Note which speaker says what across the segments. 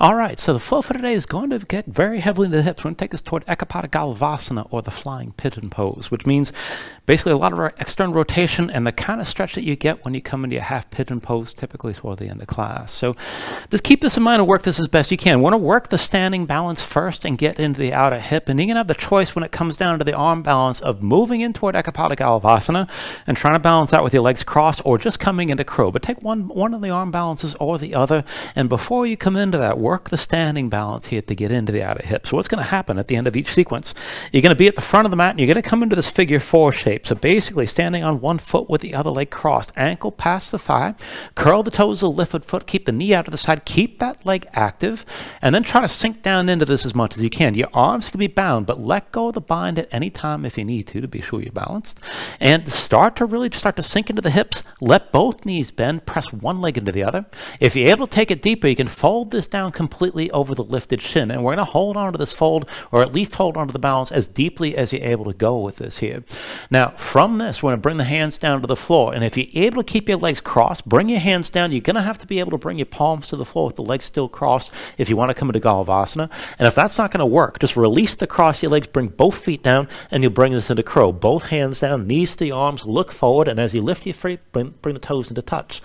Speaker 1: All right, so the flow for today is going to get very heavily into the hips. We're going to take us toward Ekapada Galavasana, or the flying pigeon pose, which means basically a lot of external rotation and the kind of stretch that you get when you come into your half pigeon pose, typically toward the end of class. So just keep this in mind and work this as best you can. Want to work the standing balance first and get into the outer hip, and you're going to have the choice when it comes down to the arm balance of moving in toward Ekapada Galavasana and trying to balance out with your legs crossed, or just coming into crow. But take one of the arm balances or the other, and before you come into that, work the standing balance here to get into the outer hip. So what's going to happen at the end of each sequence, you're going to be at the front of the mat and you're going to come into this figure 4 shape. So basically standing on one foot with the other leg crossed, ankle past the thigh, curl the toes of the lifted foot, keep the knee out to the side, keep that leg active, and then try to sink down into this as much as you can. Your arms can be bound, but let go of the bind at any time if you need to be sure you're balanced. And start to sink into the hips. Let both knees bend, press one leg into the other. If you're able to take it deeper, you can fold this down completely over the lifted shin, and we're going to hold on to this fold, or at least hold on to the balance as deeply as you're able to go with this here. Now from this, we're going to bring the hands down to the floor, and if you're able to keep your legs crossed, bring your hands down. You're going to have to be able to bring your palms to the floor with the legs still crossed if you want to come into Galavasana. And if that's not going to work, just release the cross your legs, bring both feet down, and you'll bring this into crow. Both hands down, knees to the arms, look forward, and as you lift your feet, bring the toes into touch.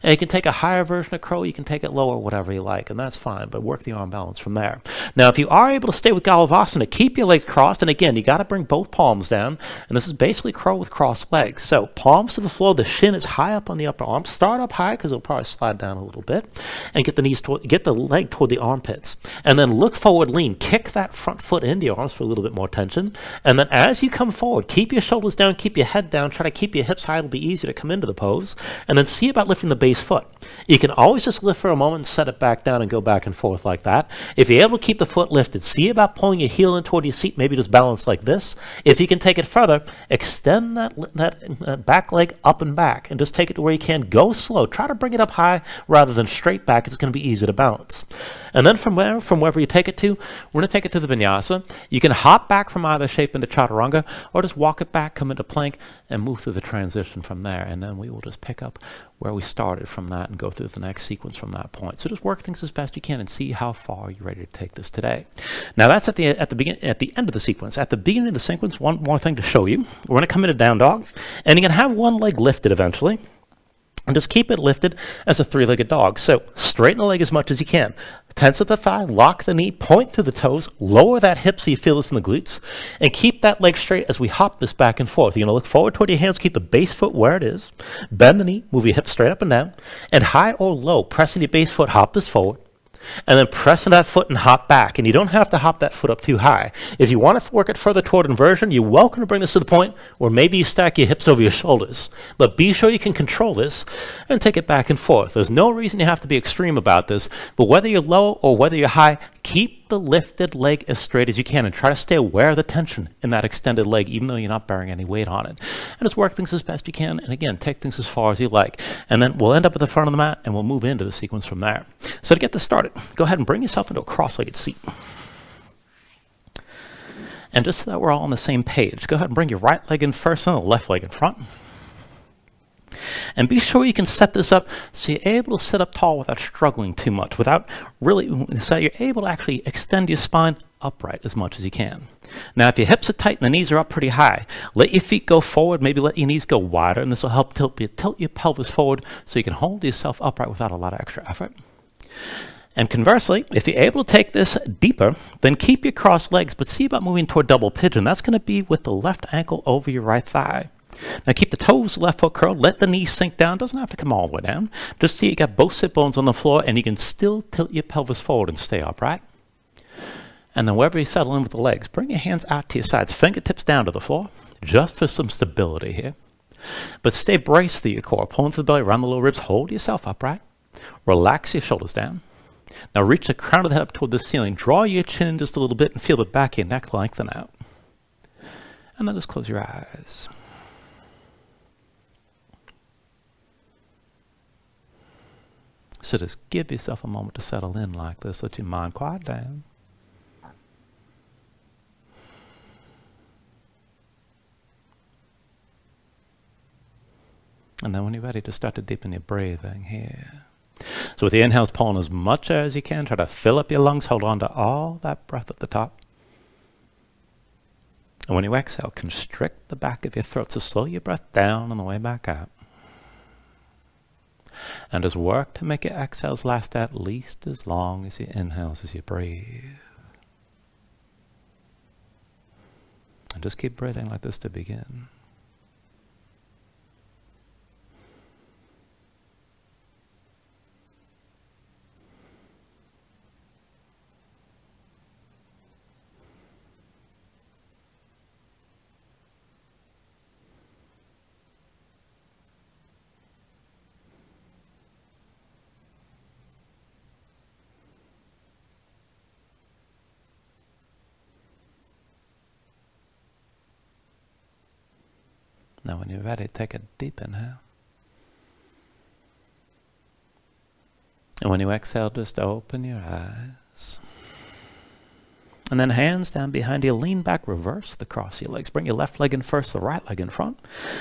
Speaker 1: And you can take a higher version of crow, you can take it lower, whatever you like, and that's fine, but work the arm balance from there. Now, if you are able to stay with Galavasana, keep your legs crossed, and again, you got to bring both palms down, and this is basically crow with crossed legs. So, palms to the floor, the shin is high up on the upper arm. Start up high, because it'll probably slide down a little bit, and get the leg toward the armpits. And then look forward, lean, kick that front foot into your arms for a little bit more tension, and then as you come forward, keep your shoulders down, keep your head down, try to keep your hips high. It'll be easier to come into the pose, and then see about lifting the base foot. You can always just lift for a moment and set it back down and go back and forth like that. If you're able to keep the foot lifted, see about pulling your heel in toward your seat, maybe just balance like this. If you can take it further, extend that back leg up and back, and just take it to where you can. Go slow. Try to bring it up high rather than straight back. It's going to be easy to balance. And then from wherever you take it to, we're going to take it to the Vinyasa. You can hop back from either shape into Chaturanga, or just walk it back, come into plank, and move through the transition from there. And then we will just pick up where we started from that and go through the next sequence from that point. So just work things as best you can and see how far you're ready to take this today. Now that's at the end of the sequence. At the beginning of the sequence, one more thing to show you. We're going to come into down dog, and you're going to have one leg lifted eventually. And just keep it lifted as a 3-legged dog. So straighten the leg as much as you can. Tense at the thigh, lock the knee, point through the toes, lower that hip so you feel this in the glutes, and keep that leg straight as we hop this back and forth. You're going to look forward toward your hands, keep the base foot where it is, bend the knee, move your hips straight up and down, and high or low, pressing your base foot, hop this forward, and then press on that foot and hop back. And you don't have to hop that foot up too high. If you want to work it further toward inversion, you're welcome to bring this to the point where maybe you stack your hips over your shoulders. But be sure you can control this and take it back and forth. There's no reason you have to be extreme about this, but whether you're low or whether you're high, keep the lifted leg as straight as you can and try to stay aware of the tension in that extended leg, even though you're not bearing any weight on it. And just work things as best you can, and again, take things as far as you like. And then we'll end up at the front of the mat, and we'll move into the sequence from there. So to get this started, go ahead and bring yourself into a cross-legged seat. And just so that we're all on the same page, go ahead and bring your right leg in first and the left leg in front. And be sure you can set this up so you're able to sit up tall without struggling too much, so you're able to actually extend your spine upright as much as you can. Now, if your hips are tight and the knees are up pretty high, let your feet go forward, maybe let your knees go wider, and this will help tilt your pelvis forward so you can hold yourself upright without a lot of extra effort. And conversely, if you're able to take this deeper, then keep your crossed legs, but see about moving toward double pigeon. That's going to be with the left ankle over your right thigh. Now keep the toes, left foot curled, let the knees sink down. Doesn't have to come all the way down. Just see you got both sit bones on the floor, and you can still tilt your pelvis forward and stay upright. And then wherever you settle in with the legs, bring your hands out to your sides, fingertips down to the floor, just for some stability here. But stay braced through your core, pulling through the belly, around the lower ribs, hold yourself upright. Relax your shoulders down. Now reach the crown of the head up toward the ceiling. Draw your chin just a little bit and feel the back of your neck lengthen out. And then just close your eyes. So just give yourself a moment to settle in like this. Let your mind quiet down. And then when you're ready to start to deepen your breathing here. So with the inhales, pulling as much as you can. Try to fill up your lungs. Hold on to all that breath at the top. And when you exhale, constrict the back of your throat. So slow your breath down on the way back out. And just work to make your exhales last at least as long as your inhales as you breathe. And just keep breathing like this to begin. Now when you're ready, take a deep inhale. And when you exhale, just open your eyes. And then hands down behind you, lean back, reverse the cross of your legs. Bring your left leg in first, the right leg in front.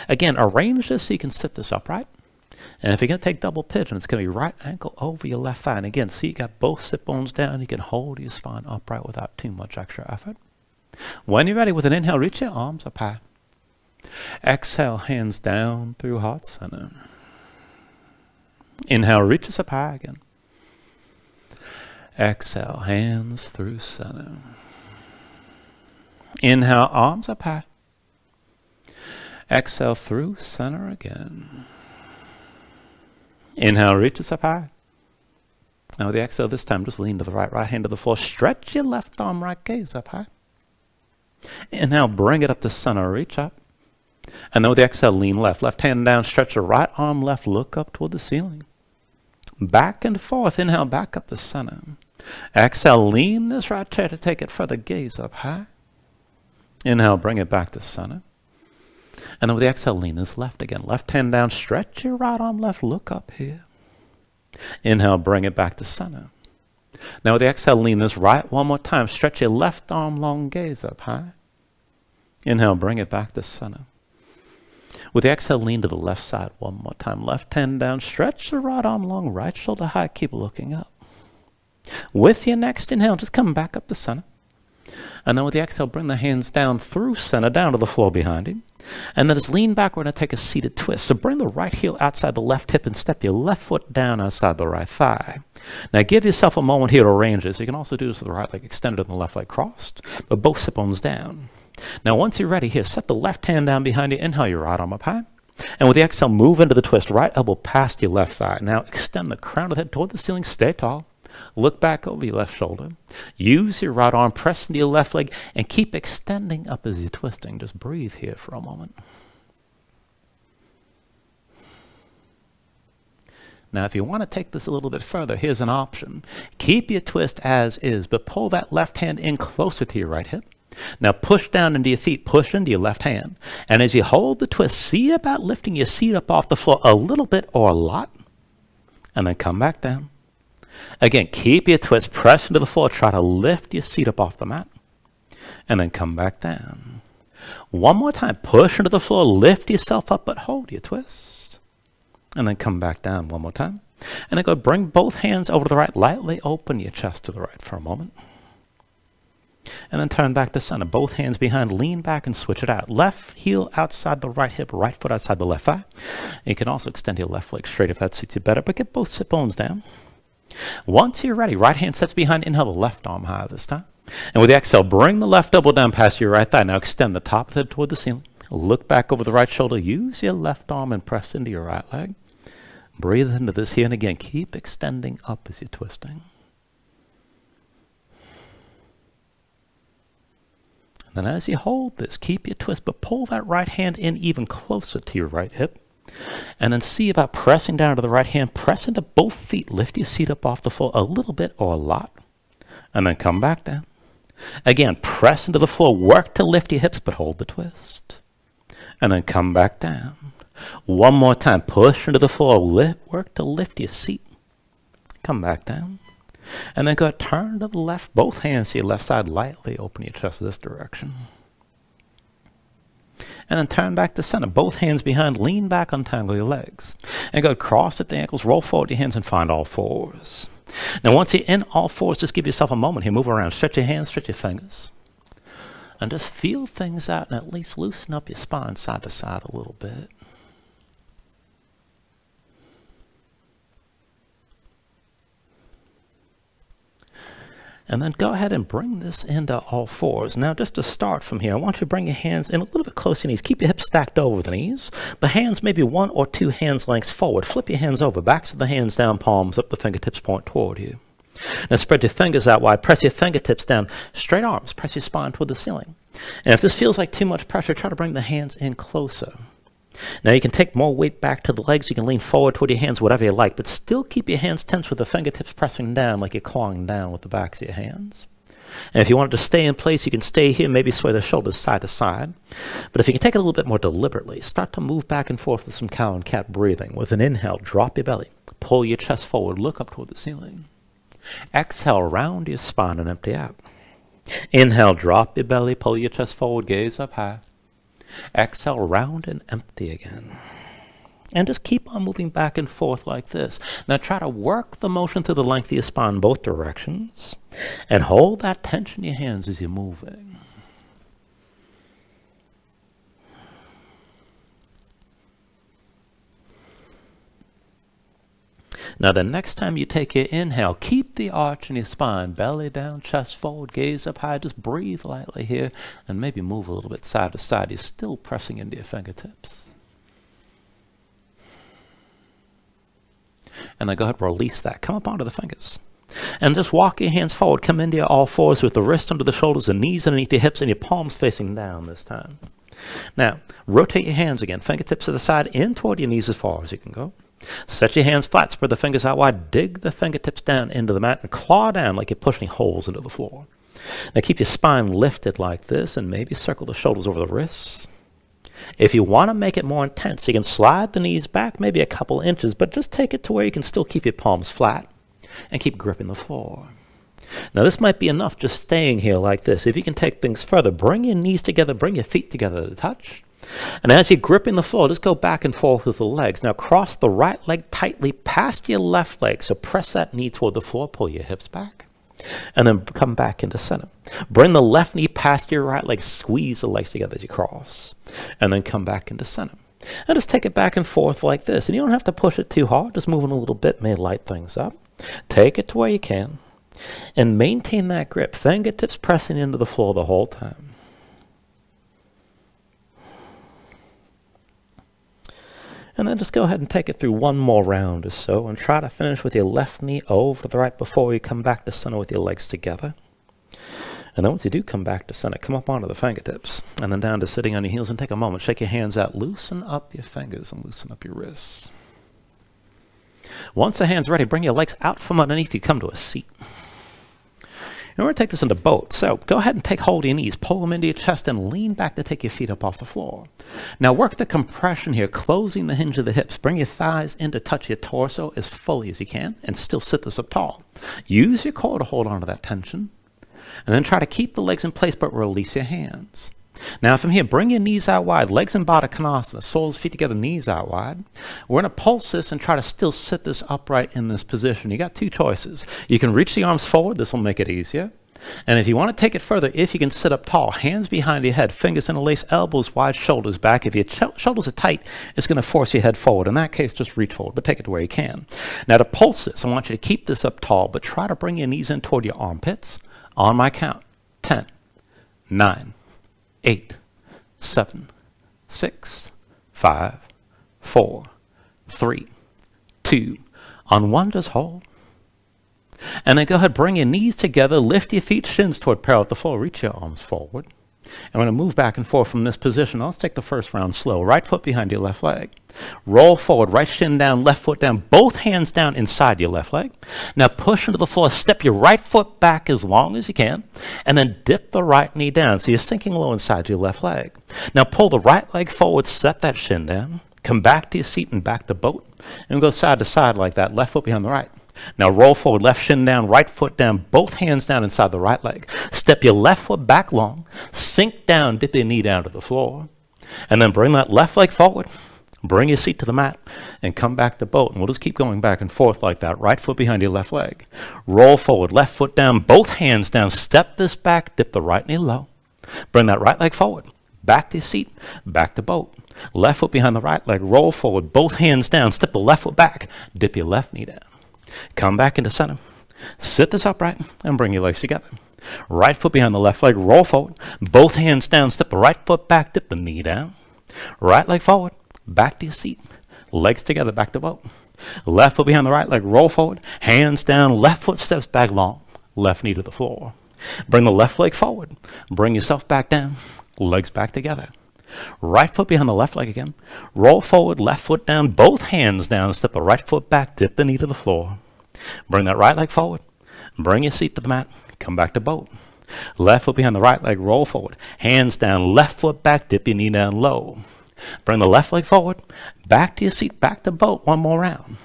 Speaker 1: Again, arrange this so you can sit this upright. And if you're going to take double pigeon, it's going to be right ankle over your left thigh. And again, see you got both sit bones down. You can hold your spine upright without too much extra effort. When you're ready, with an inhale, reach your arms up high. Exhale, hands down through heart center. Inhale, reach us up high again. Exhale, hands through center. Inhale, arms up high. Exhale, through center again. Inhale, reach us up high. Now with the exhale this time, just lean to the right hand to the floor. Stretch your left arm, right gaze up high. Inhale, bring it up to center, reach up. And then with the exhale, lean left hand down, stretch your right arm left, look up toward the ceiling. Back and forth, inhale, back up to center. Exhale, lean this right chair to take it further, gaze up high. Inhale, bring it back to center. And then with the exhale, lean this left again. Left hand down, stretch your right arm left, look up here. Inhale, bring it back to center. Now with the exhale, lean this right one more time. Stretch your left arm long, gaze up high. Inhale, bring it back to center. With the exhale, lean to the left side one more time. Left hand down, stretch the right arm long, right shoulder high, keep looking up. With your next inhale, just come back up to center. And then with the exhale, bring the hands down through center, down to the floor behind you. And then just lean back, we're going to take a seated twist. So bring the right heel outside the left hip and step your left foot down outside the right thigh. Now give yourself a moment here to arrange this. You can also do this with the right leg extended and the left leg crossed, but both sit bones down. Now once you're ready here, set the left hand down behind you. Inhale your right arm up high. And with the exhale, move into the twist. Right elbow past your left thigh. Now extend the crown of the head toward the ceiling. Stay tall. Look back over your left shoulder. Use your right arm, press into your left leg, and keep extending up as you're twisting. Just breathe here for a moment. Now, if you want to take this a little bit further, here's an option. Keep your twist as is, but pull that left hand in closer to your right hip. Now push down into your feet, push into your left hand. And as you hold the twist, see about lifting your seat up off the floor a little bit or a lot. And then come back down. Again, keep your twist, press into the floor, try to lift your seat up off the mat. And then come back down. One more time, push into the floor, lift yourself up, but hold your twist. And then come back down one more time. And then go bring both hands over to the right, lightly open your chest to the right for a moment. And then turn back to center. Both hands behind, lean back and switch it out. Left heel outside the right hip, right foot outside the left thigh. You can also extend your left leg straight if that suits you better, but get both sit bones down. Once you're ready, right hand sets behind, inhale the left arm high this time. And with the exhale, bring the left elbow down past your right thigh. Now extend the top of the head toward the ceiling. Look back over the right shoulder. Use your left arm and press into your right leg. Breathe into this here, and again, keep extending up as you're twisting. And then as you hold this, keep your twist, but pull that right hand in even closer to your right hip. And then see about pressing down to the right hand. Press into both feet. Lift your seat up off the floor a little bit or a lot. And then come back down. Again, press into the floor. Work to lift your hips, but hold the twist. And then come back down. One more time. Push into the floor. Work to lift your seat. Come back down. And then go turn to the left. Both hands to your left side. Lightly open your chest this direction. and then turn back to center. Both hands behind, lean back, untangle your legs. And go cross at the ankles, roll forward your hands, and find all fours. Now once you're in all fours, just give yourself a moment here. Move around, stretch your hands, stretch your fingers. And just feel things out and at least loosen up your spine side to side a little bit. And then go ahead and bring this into all fours. Now, just to start from here, I want you to bring your hands in a little bit closer to your knees. Keep your hips stacked over the knees, but hands maybe 1 or 2 hands lengths forward. Flip your hands over, backs of the hands down, palms up, the fingertips point toward you. Now spread your fingers out wide, press your fingertips down, straight arms, press your spine toward the ceiling. And if this feels like too much pressure, try to bring the hands in closer. Now you can take more weight back to the legs, you can lean forward toward your hands, whatever you like, but still keep your hands tense with the fingertips pressing down like you're clawing down with the backs of your hands. And if you wanted to stay in place, you can stay here, maybe sway the shoulders side to side. But if you can take it a little bit more deliberately, start to move back and forth with some cow and cat breathing. With an inhale, drop your belly, pull your chest forward, look up toward the ceiling. Exhale, round your spine and empty out. Inhale, drop your belly, pull your chest forward, gaze up high. Exhale, round and empty again. And just keep on moving back and forth like this. Now try to work the motion through the length of your spine both directions. And hold that tension in your hands as you're moving. Now the next time you take your inhale, keep the arch in your spine, belly down, chest forward, gaze up high. Just breathe lightly here and maybe move a little bit side to side. You're still pressing into your fingertips. And then go ahead and release that. Come up onto the fingers. And just walk your hands forward. Come into your all fours with the wrists under the shoulders, the knees underneath your hips, and your palms facing down this time. Now, rotate your hands again. Fingertips to the side, in toward your knees as far as you can go. Set your hands flat, spread the fingers out wide, dig the fingertips down into the mat, and claw down like you're pushing holes into the floor. Now keep your spine lifted like this, and maybe circle the shoulders over the wrists. If you want to make it more intense, you can slide the knees back maybe a couple inches, but just take it to where you can still keep your palms flat and keep gripping the floor. Now this might be enough just staying here like this. If you can take things further, bring your knees together, bring your feet together to touch. And as you're gripping the floor, just go back and forth with the legs. Now cross the right leg tightly past your left leg. So press that knee toward the floor, pull your hips back, and then come back into center. Bring the left knee past your right leg, squeeze the legs together as you cross, and then come back into center. And just take it back and forth like this. And you don't have to push it too hard, just moving a little bit may light things up. Take it to where you can, and maintain that grip. Fingertips pressing into the floor the whole time. And then just go ahead and take it through one more round or so, and try to finish with your left knee over to the right before you come back to center with your legs together. And then once you do come back to center, come up onto the fingertips, and then down to sitting on your heels, and take a moment. Shake your hands out, loosen up your fingers, and loosen up your wrists. Once the hand's ready, bring your legs out from underneath you, come to a seat. And we're going to take this into both. So go ahead and take hold of your knees, pull them into your chest, and lean back to take your feet up off the floor. Now work the compression here, closing the hinge of the hips. Bring your thighs in to touch your torso as fully as you can, and still sit this up tall. Use your core to hold on to that tension, and then try to keep the legs in place, but release your hands. Now from here, bring your knees out wide, legs in Baddha Konasana, soles, feet together, knees out wide. We're going to pulse this and try to still sit this upright in this position. You got two choices. You can reach the arms forward, this will make it easier. And if you want to take it further, if you can sit up tall, hands behind your head, fingers in a lace, elbows wide, shoulders back. If your shoulders are tight, it's going to force your head forward. In that case, just reach forward, but take it to where you can. Now to pulse this, I want you to keep this up tall, but try to bring your knees in toward your armpits. On my count, 10, 9, 8, 7, 6, 5, 4, 3, 2. On one, just hold. And then go ahead, bring your knees together, lift your feet, shins toward parallel with the floor, reach your arms forward. And we're going to move back and forth from this position. Let's take the first round slow. Right foot behind your left leg. Roll forward, right shin down, left foot down, both hands down inside your left leg. Now push into the floor, step your right foot back as long as you can, and then dip the right knee down. So you're sinking low inside your left leg. Now pull the right leg forward, set that shin down, come back to your seat and back to boat, and go side to side like that, left foot behind the right. Now roll forward, left shin down, right foot down, both hands down inside the right leg. Step your left foot back long, sink down, dip your knee down to the floor. And then bring that left leg forward. Bring your seat to the mat and come back to boat. And we'll just keep going back and forth like that. Right foot behind your left leg. Roll forward, left foot down, both hands down. Step this back, dip the right knee low. Bring that right leg forward. Back to your seat, back to boat. Left foot behind the right leg, roll forward, both hands down. Step the left foot back, dip your left knee down. Come back into center. Sit this upright and bring your legs together. Right foot behind the left leg, roll forward, both hands down. Step the right foot back, dip the knee down. Right leg forward. Back to your seat. Legs together, back to boat. Left foot behind the right leg, roll forward. Hands down, left foot steps back long. Left knee to the floor. Bring the left leg forward. Bring yourself back down. Legs back together. Right foot behind the left leg again. Roll forward, left foot down, both hands down. Step the right foot back, dip the knee to the floor. Bring that right leg forward. Bring your seat to the mat. Come back to boat. Left foot behind the right leg, roll forward. Hands down, left foot back, dip your knee down low. Bring the left leg forward, back to your seat, back to boat, one more round.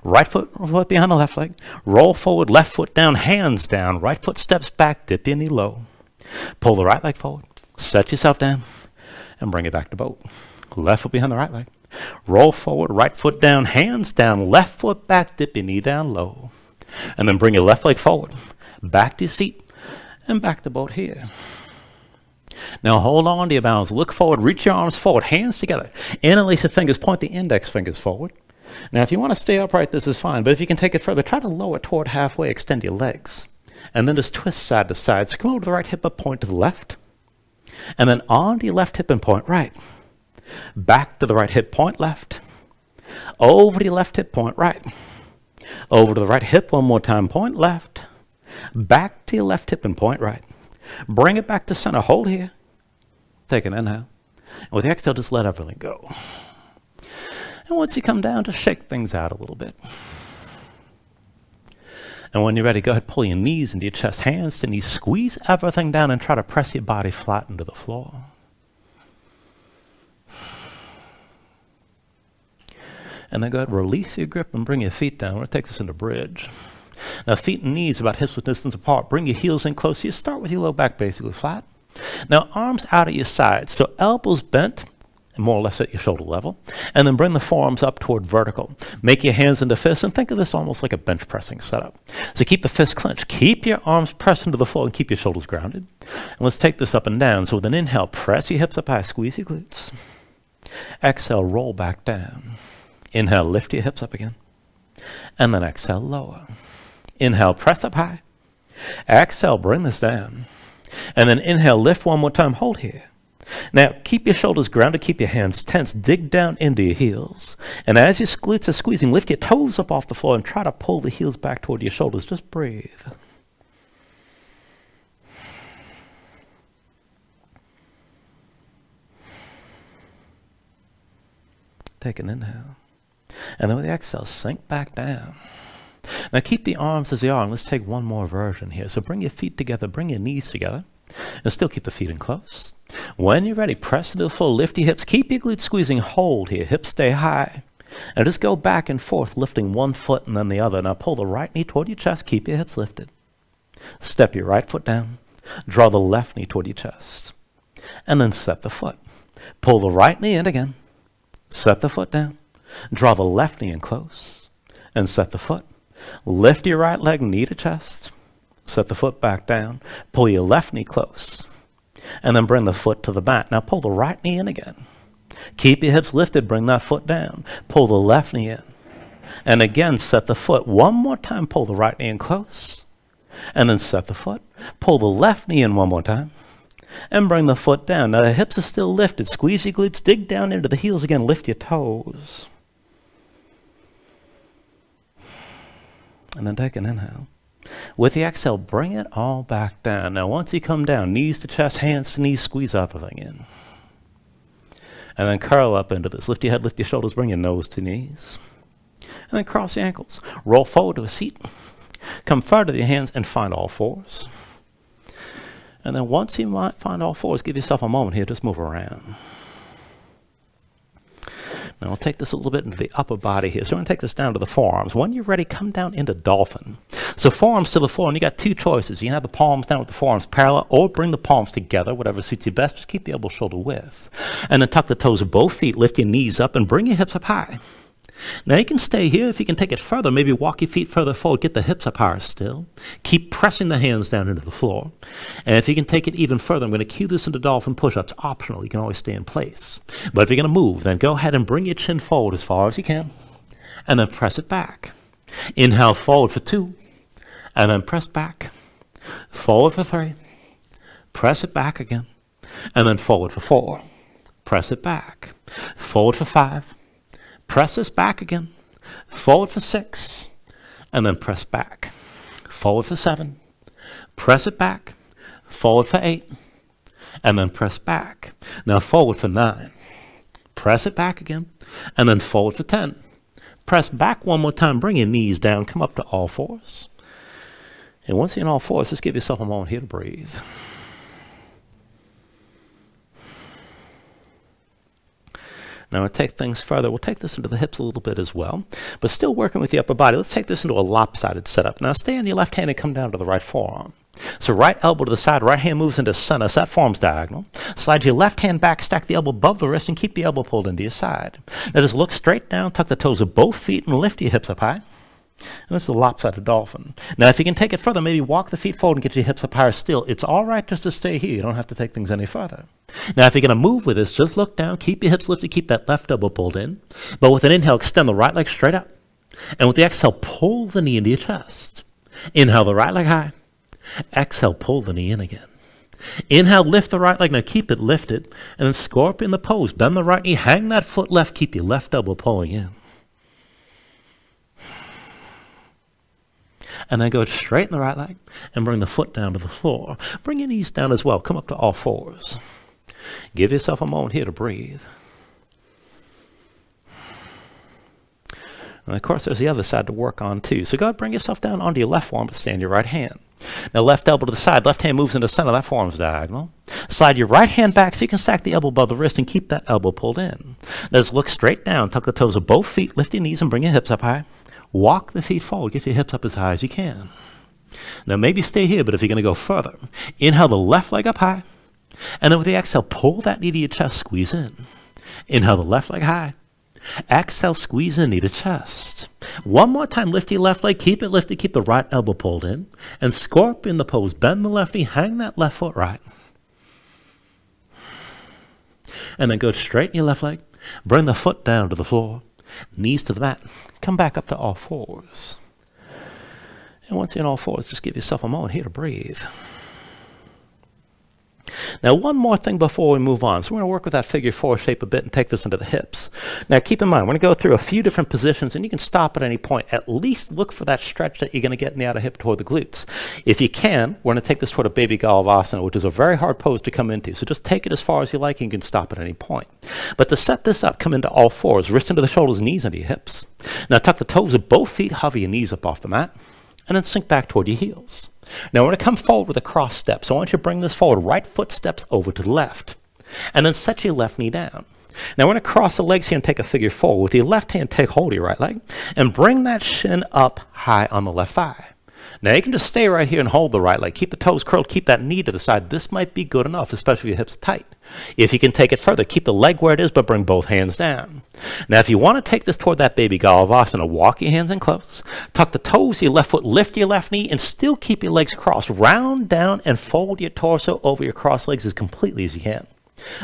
Speaker 1: Right foot behind the left leg, roll forward, left foot down, hands down, right foot steps back, dip your knee low. Pull the right leg forward, set yourself down, and bring it back to boat. Left foot behind the right leg, roll forward, right foot down, hands down, left foot back, dip your knee down low. And then bring your left leg forward, back to your seat, and back to boat here. Now hold on to your balance. Look forward. Reach your arms forward. Hands together. Interlace your fingers. Point the index fingers forward. Now if you want to stay upright, this is fine. But if you can take it further, try to lower it toward halfway. Extend your legs. And then just twist side to side. So come over to the right hip and point to the left. And then onto your left hip and point right. Back to the right hip, point left. Over to your left hip, point right. Over to the right hip one more time, point left. Back to your left hip and point right. Bring it back to center. Hold here. Take an inhale. And with the exhale, just let everything go. And once you come down, just shake things out a little bit. And when you're ready, go ahead, pull your knees into your chest, hands to knees, squeeze everything down and try to press your body flat into the floor. And then go ahead, release your grip and bring your feet down. We're going to take this into bridge. Now, feet and knees about hips width distance apart. Bring your heels in close. You start with your low back basically flat. Now, arms out at your sides. So elbows bent, more or less at your shoulder level. And then bring the forearms up toward vertical. Make your hands into fists and think of this almost like a bench pressing setup. So keep the fists clenched. Keep your arms pressed into the floor and keep your shoulders grounded. And let's take this up and down. So with an inhale, press your hips up high. Squeeze your glutes. Exhale, roll back down. Inhale, lift your hips up again. And then exhale, lower. Inhale, press up high. Exhale, bring this down. And then inhale, lift one more time. Hold here. Now, keep your shoulders grounded. Keep your hands tense. Dig down into your heels. And as your glutes are squeezing, lift your toes up off the floor and try to pull the heels back toward your shoulders. Just breathe. Take an inhale. And then with the exhale, sink back down. Now keep the arms as they are, and let's take one more version here. So bring your feet together, bring your knees together, and still keep the feet in close. When you're ready, press into the floor, lift your hips, keep your glutes squeezing, hold here, hips stay high. And just go back and forth, lifting one foot and then the other. Now pull the right knee toward your chest, keep your hips lifted. Step your right foot down, draw the left knee toward your chest. And then set the foot. Pull the right knee in again, set the foot down, draw the left knee in close, and set the foot. Lift your right leg, knee to chest. Set the foot back down. Pull your left knee close. And then bring the foot to the mat. Now pull the right knee in again. Keep your hips lifted. Bring that foot down. Pull the left knee in. And again, set the foot. One more time, pull the right knee in close. And then set the foot. Pull the left knee in one more time. And bring the foot down. Now the hips are still lifted. Squeeze your glutes. Dig down into the heels again. Lift your toes. And then take an inhale. With the exhale, bring it all back down. Now once you come down, knees to chest, hands to knees, squeeze everything in. And then curl up into this. Lift your head, lift your shoulders, bring your nose to knees. And then cross your ankles. Roll forward to a seat. Come forward to your hands and find all fours. And then once you might find all fours, give yourself a moment here, just move around. Now we'll take this a little bit into the upper body here. So we're going to take this down to the forearms. When you're ready, come down into dolphin. So forearms to the floor, and you got two choices. You can have the palms down with the forearms parallel, or bring the palms together, whatever suits you best. Just keep the elbow shoulder width. And then tuck the toes of both feet, lift your knees up, and bring your hips up high. Now you can stay here. If you can take it further, maybe walk your feet further forward, get the hips up higher still. Keep pressing the hands down into the floor. And if you can take it even further, I'm going to cue this into dolphin push-ups, optional. You can always stay in place. But if you're going to move, then go ahead and bring your chin forward as far as you can. And then press it back. Inhale forward for 2. And then press back. Forward for 3. Press it back again. And then forward for 4. Press it back. Forward for 5. Press this back again, forward for 6, and then press back. Forward for 7, press it back, forward for 8, and then press back. Now forward for 9, press it back again, and then forward for 10. Press back one more time, bring your knees down, come up to all fours. And once you're in all fours, just give yourself a moment here to breathe. Now we'll take things further. We'll take this into the hips a little bit as well, but still working with the upper body. Let's take this into a lopsided setup. Now stay on your left hand and come down to the right forearm. So right elbow to the side, right hand moves into center, so that form's diagonal. Slide your left hand back, stack the elbow above the wrist, and keep the elbow pulled into your side. Now just look straight down, tuck the toes of both feet, and lift your hips up high. And this is a lopsided dolphin. Now, if you can take it further, maybe walk the feet forward and get your hips up higher still. It's all right just to stay here. You don't have to take things any further. Now, if you're going to move with this, just look down, keep your hips lifted, keep that left elbow pulled in. But with an inhale, extend the right leg straight up. And with the exhale, pull the knee into your chest. Inhale the right leg high. Exhale, pull the knee in again. Inhale, lift the right leg. Now, keep it lifted. And then scorpion the pose. Bend the right knee, hang that foot left, keep your left elbow pulling in. And then go straight in the right leg and bring the foot down to the floor. Bring your knees down as well. Come up to all fours. Give yourself a moment here to breathe. And of course, there's the other side to work on too. So go ahead, bring yourself down onto your left forearm, but stay on your right hand. Now left elbow to the side, left hand moves into center, that forearm's diagonal. Slide your right hand back so you can stack the elbow above the wrist and keep that elbow pulled in. Now just look straight down, tuck the toes of both feet, lift your knees and bring your hips up high. Walk the feet forward, get your hips up as high as you can. Now maybe stay here, but if you're going to go further, inhale the left leg up high, and then with the exhale, pull that knee to your chest, squeeze in. Inhale the left leg high. Exhale, squeeze in, knee to chest. One more time, lift your left leg, keep it lifted, keep the right elbow pulled in, and scorpion the pose, bend the left knee, hang that left foot right. And then go straight in your left leg, bring the foot down to the floor, knees to the mat, come back up to all fours. And once you're in all fours, just give yourself a moment here to breathe. Now, one more thing before we move on. So we're going to work with that figure 4 shape a bit and take this into the hips. Now, keep in mind, we're going to go through a few different positions, and you can stop at any point. At least look for that stretch that you're going to get in the outer hip toward the glutes. If you can, we're going to take this toward a baby Galavasana, which is a very hard pose to come into. So just take it as far as you like, and you can stop at any point. But to set this up, come into all fours, wrists into the shoulders, knees into your hips. Now, tuck the toes of both feet, hover your knees up off the mat, and then sink back toward your heels. Now we're going to come forward with a cross step. So I want you to bring this forward. Right foot steps over to the left. And then set your left knee down. Now we're going to cross the legs here and take a figure 4. With your left hand, take hold of your right leg. And bring that shin up high on the left thigh. Now you can just stay right here and hold the right leg. Keep the toes curled. Keep that knee to the side. This might be good enough, especially if your hips are tight. If you can take it further, keep the leg where it is, but bring both hands down. Now if you want to take this toward that baby Galavasana, walk your hands in close. Tuck the toes, your left foot, lift your left knee, and still keep your legs crossed. Round down and fold your torso over your crossed legs as completely as you can.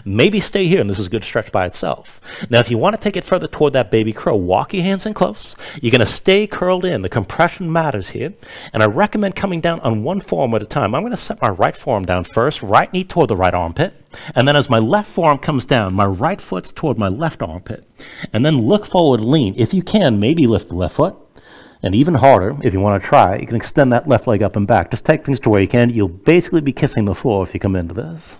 Speaker 1: Maybe stay here, and this is a good stretch by itself. Now, if you want to take it further toward that baby crow, walk your hands in close. You're going to stay curled in. The compression matters here, and I recommend coming down on one forearm at a time. I'm going to set my right forearm down first, right knee toward the right armpit, and then as my left forearm comes down, my right foot's toward my left armpit. And then look forward, lean. If you can, maybe lift the left foot. And even harder, if you want to try, you can extend that left leg up and back. Just take things to where you can. You'll basically be kissing the floor if you come into this.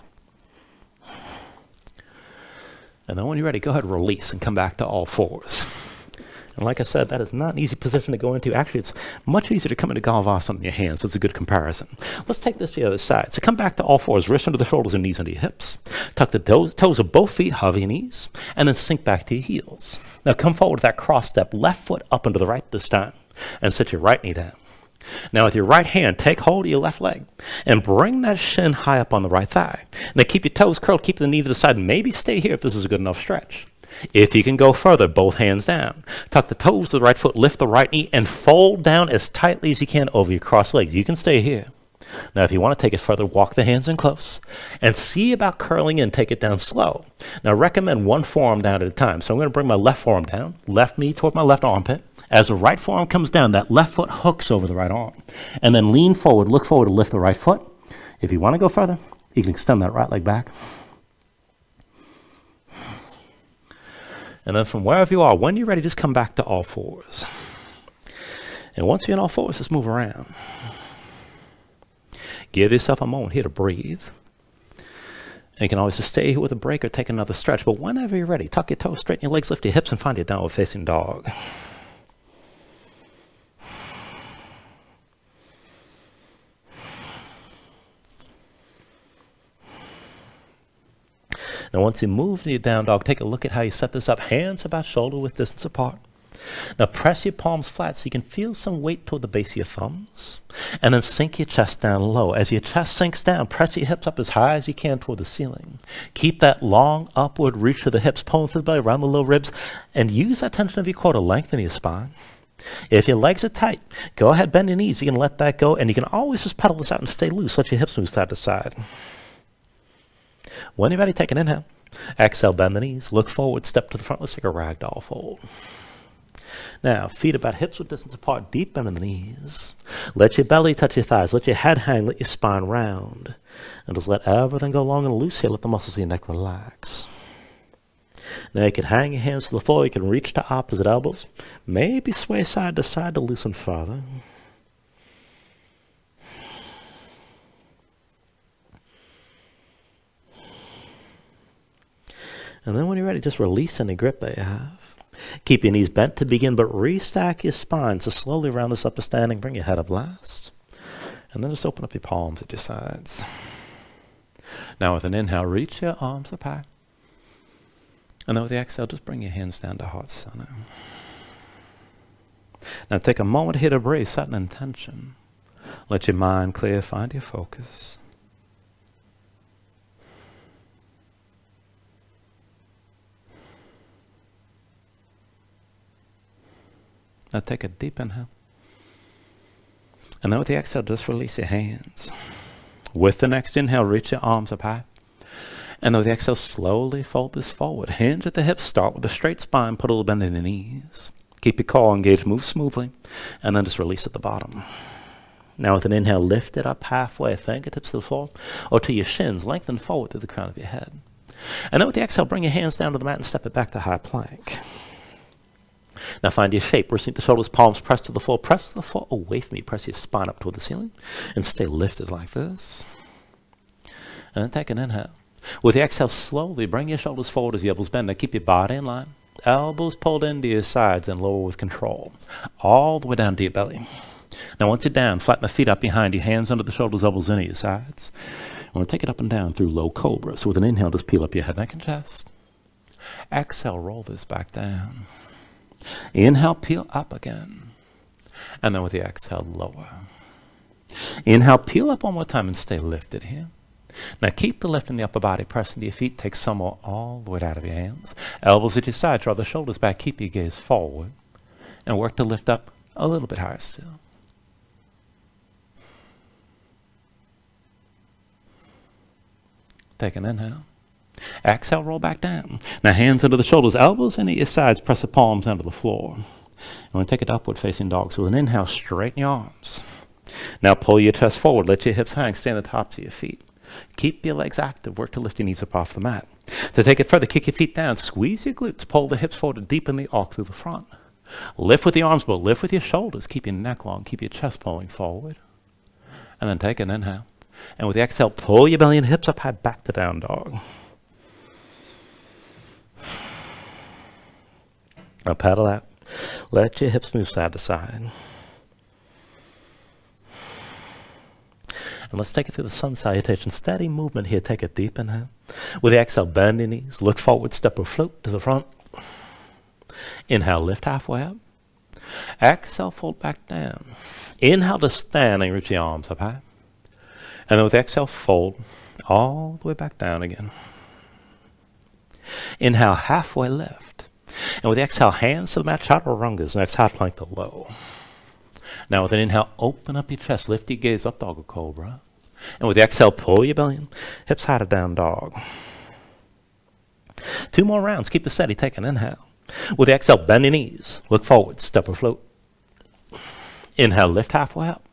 Speaker 1: And then when you're ready, go ahead and release and come back to all fours. And like I said, that is not an easy position to go into. Actually, it's much easier to come into Galavasana on your hands, so it's a good comparison. Let's take this to the other side. So come back to all fours, wrists under the shoulders and knees under your hips. Tuck the toes of both feet, hover your knees, and then sink back to your heels. Now come forward with that cross step, left foot up into the right this time, and sit your right knee down. Now with your right hand, take hold of your left leg and bring that shin high up on the right thigh. Now keep your toes curled, keep the knee to the side, and maybe stay here if this is a good enough stretch. If you can go further, both hands down. Tuck the toes of the right foot, lift the right knee, and fold down as tightly as you can over your crossed legs. You can stay here. Now, if you want to take it further, walk the hands in close and see about curling in. Take it down slow. Now, recommend one forearm down at a time. So I'm going to bring my left forearm down, left knee toward my left armpit. As the right forearm comes down, that left foot hooks over the right arm. And then lean forward, look forward to lift the right foot. If you want to go further, you can extend that right leg back. And then from wherever you are, when you're ready, just come back to all fours. And once you're in all fours, just move around. Give yourself a moment here to breathe. And you can always just stay here with a break or take another stretch. But whenever you're ready, tuck your toes, straighten your legs, lift your hips, and find your downward facing dog. Now, once you move to your down dog, take a look at how you set this up. Hands about shoulder width distance apart. Now, press your palms flat so you can feel some weight toward the base of your thumbs. And then sink your chest down low. As your chest sinks down, press your hips up as high as you can toward the ceiling. Keep that long upward reach to the hips, pulling through the belly, around the low ribs, and use that tension of your core to lengthen your spine. If your legs are tight, go ahead, bend your knees. You can let that go, and you can always just pedal this out and stay loose. Let your hips move side to side. When you're ready, take an inhale. Exhale, bend the knees. Look forward, step to the front. Let's take a ragdoll fold. Now, feet about hips width distance apart, deep bend in the knees. Let your belly touch your thighs. Let your head hang. Let your spine round. And just let everything go long and loose here. Let the muscles of your neck relax. Now, you can hang your hands to the floor. You can reach to opposite elbows. Maybe sway side to side to loosen further. And then when you're ready, just release any grip that you have. Keep your knees bent to begin, but restack your spine. So slowly round this up to standing. Bring your head up last. And then just open up your palms at your sides. Now with an inhale, reach your arms up high. And then with the exhale, just bring your hands down to heart center. Now take a moment here to breathe, set an intention. Let your mind clear, find your focus. Now take a deep inhale. And then with the exhale, just release your hands. With the next inhale, reach your arms up high. And then with the exhale, slowly fold this forward. Hinge at the hips, start with a straight spine, put a little bend in the knees. Keep your core engaged, move smoothly, and then just release at the bottom. Now with an inhale, lift it up halfway, fingertips to the floor, or to your shins, lengthen forward through the crown of your head. And then with the exhale, bring your hands down to the mat and step it back to high plank. Now find your shape. Wrists the shoulders, palms press to the floor. Press the floor away from you. Press your spine up toward the ceiling and stay lifted like this. And then take an inhale. With the exhale, slowly bring your shoulders forward as your elbows bend. Now keep your body in line. Elbows pulled into your sides and lower with control. All the way down to your belly. Now once you're down, flatten the feet up behind you. Hands under the shoulders, elbows into your sides. I'm going to take it up and down through low cobra. So with an inhale, just peel up your head, neck, and chest. Exhale, roll this back down. Inhale, peel up again. And then with the exhale, lower. Inhale, peel up one more time and stay lifted here. Now keep the lift in the upper body. Press into your feet. Take some more all the way out of your hands. Elbows at your side. Draw the shoulders back. Keep your gaze forward. And work to lift up a little bit higher still. Take an inhale. Exhale, roll back down. Now hands under the shoulders, elbows into your sides, press the palms onto the floor. And we'll take it upward facing dog. So with an inhale, straighten your arms. Now pull your chest forward, let your hips hang, stay on the tops of your feet. Keep your legs active, work to lift your knees up off the mat. To take it further, kick your feet down, squeeze your glutes, pull the hips forward and deepen the arc through the front. Lift with the arms, but lift with your shoulders. Keep your neck long, keep your chest pulling forward. And then take an inhale. And with the exhale, pull your belly and hips up high, back to down dog. Now paddle out. Let your hips move side to side. And let's take it through the sun salutation. Steady movement here. Take a deep inhale. With the exhale, bend your knees. Look forward, step or float to the front. Inhale, lift halfway up. Exhale, fold back down. Inhale to stand and reach the arms up high. And then with the exhale, fold all the way back down again. Inhale, halfway lift. And with the exhale, hands to the mat, chaturangas. And exhale, plank to low. Now with an inhale, open up your chest, lift your gaze up, dog or cobra. And with the exhale, pull your belly in, hips high to down dog. 2 more rounds, keep it steady, take an inhale. With the exhale, bend your knees, look forward, step or float. Inhale, lift halfway up.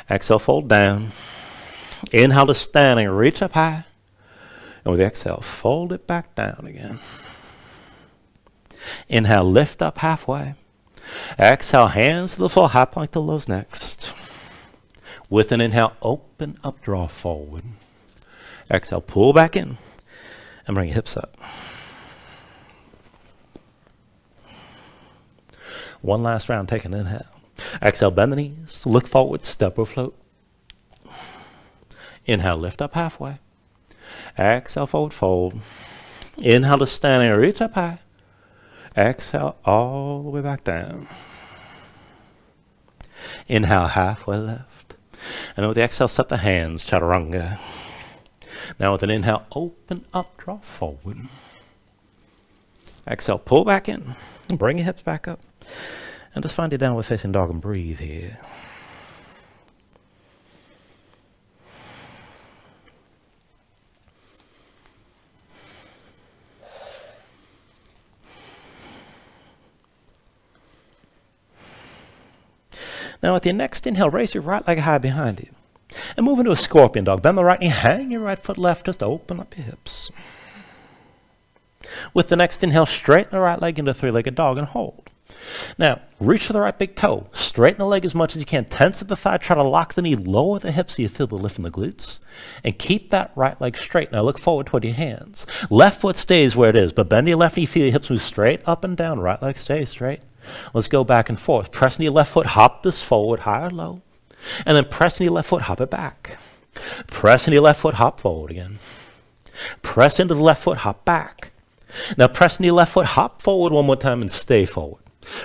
Speaker 1: Exhale, fold down. Inhale to standing, reach up high. And with the exhale, fold it back down again. Inhale, lift up halfway. Exhale, hands to the floor, high plank to lows next. With an inhale, open up, draw forward. Exhale, pull back in and bring your hips up. One last round, take an inhale. Exhale, bend the knees, look forward, step or float. Inhale, lift up halfway. Exhale, forward fold. Inhale to standing, reach up high. Exhale all the way back down. Inhale, halfway left. And with the exhale, set the hands, chaturanga. Now with an inhale, open up, draw forward. Exhale, pull back in. And bring your hips back up. And just find your downward facing dog and breathe here. Now with your next inhale, raise your right leg high behind you. And move into a scorpion dog. Bend the right knee, hang your right foot left, just open up your hips. With the next inhale, straighten the right leg into a 3-legged dog and hold. Now, reach for the right big toe. Straighten the leg as much as you can. Tense at the thigh. Try to lock the knee. Lower the hips so you feel the lift in the glutes. And keep that right leg straight. Now look forward toward your hands. Left foot stays where it is, but bend your left knee. Feel your hips move straight up and down. Right leg stays straight. Let's go back and forth. Press into your left foot. Hop this forward, high or low. And then press into your left foot. Hop it back. Press into your left foot. Hop forward again. Press into the left foot. Hop back. Now press into your left foot. Hop forward one more time and stay forward.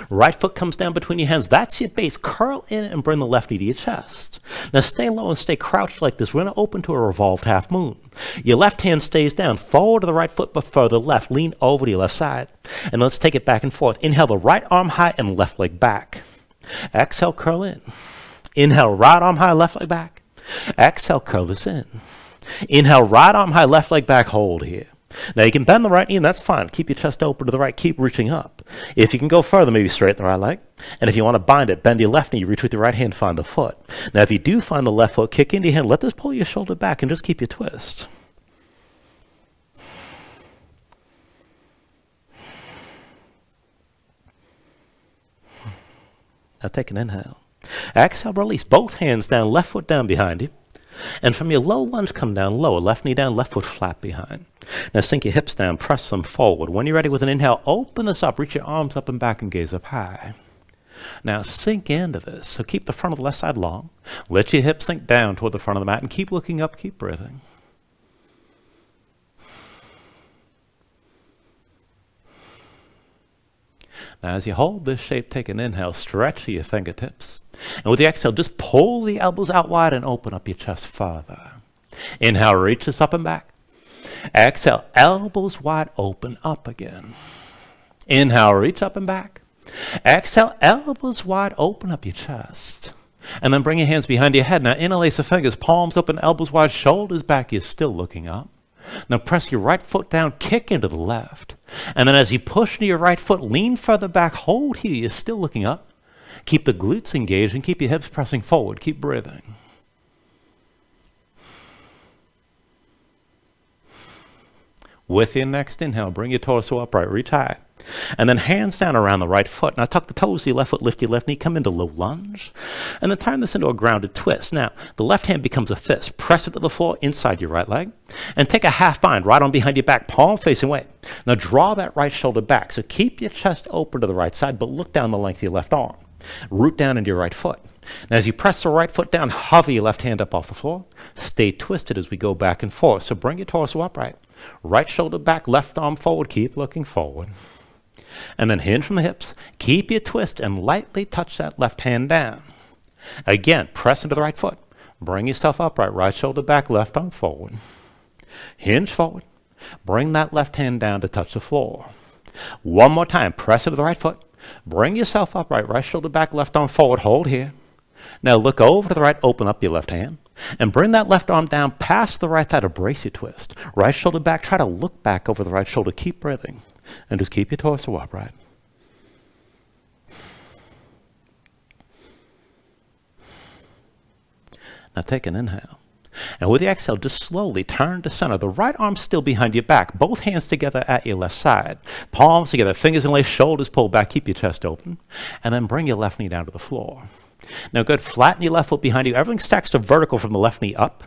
Speaker 1: Right foot comes down between your hands. That's your base. Curl in and bring the left knee to your chest. Now stay low and stay crouched like this. We're going to open to a revolved half moon. Your left hand stays down. Forward to the right foot, but further left. Lean over to your left side. And let's take it back and forth. Inhale the right arm high and left leg back. Exhale, curl in. Inhale, right arm high, left leg back. Exhale, curl this in. Inhale, right arm high, left leg back. Hold here. Now you can bend the right knee, and that's fine. Keep your chest open to the right. Keep reaching up. If you can go further, maybe straighten the right leg. And if you want to bind it, bend your left knee. Reach with your right hand, find the foot. Now if you do find the left foot, kick into your hand. Let this pull your shoulder back and just keep your twist. Now take an inhale. Exhale, release. Both hands down, left foot down behind you. And from your low lunge, come down lower. Left knee down, left foot flat behind. Now sink your hips down, press them forward. When you're ready with an inhale, open this up. Reach your arms up and back and gaze up high. Now sink into this. So keep the front of the left side long. Let your hips sink down toward the front of the mat and keep looking up, keep breathing. Now as you hold this shape, take an inhale, stretch your fingertips. And with the exhale, just pull the elbows out wide and open up your chest further. Inhale, reach this up and back. Exhale, elbows wide, open up again. Inhale, reach up and back. Exhale, elbows wide, open up your chest. And then bring your hands behind your head. Now interlace the fingers, palms open, elbows wide, shoulders back. You're still looking up. Now press your right foot down, kick into the left. And then as you push into your right foot, lean further back, hold here. You're still looking up. Keep the glutes engaged and keep your hips pressing forward. Keep breathing. With your next inhale, bring your torso upright, reach high. And then hands down around the right foot. Now tuck the toes of your left foot, lift your left knee, come into low lunge. And then turn this into a grounded twist. Now, the left hand becomes a fist. Press it to the floor inside your right leg. And take a half bind right on behind your back, palm facing away. Now draw that right shoulder back. So keep your chest open to the right side, but look down the length of your left arm. Root down into your right foot. Now as you press the right foot down, hover your left hand up off the floor. Stay twisted as we go back and forth. So bring your torso upright. Right shoulder back, left arm forward. Keep looking forward. And then hinge from the hips. Keep your twist and lightly touch that left hand down. Again, press into the right foot. Bring yourself upright. Right shoulder back, left arm forward. Hinge forward. Bring that left hand down to touch the floor. One more time. Press into the right foot. Bring yourself upright. Right shoulder back, left arm forward. Hold here. Now look over to the right. Open up your left hand. And bring that left arm down past the right thigh to brace your twist. Right shoulder back. Try to look back over the right shoulder. Keep breathing. And just keep your torso upright. Now take an inhale. And with the exhale, just slowly turn to center. The right arm still behind your back. Both hands together at your left side. Palms together, fingers in lace, shoulders pulled back. Keep your chest open. And then bring your left knee down to the floor. Now good, flatten your left foot behind you. Everything stacks to vertical from the left knee up.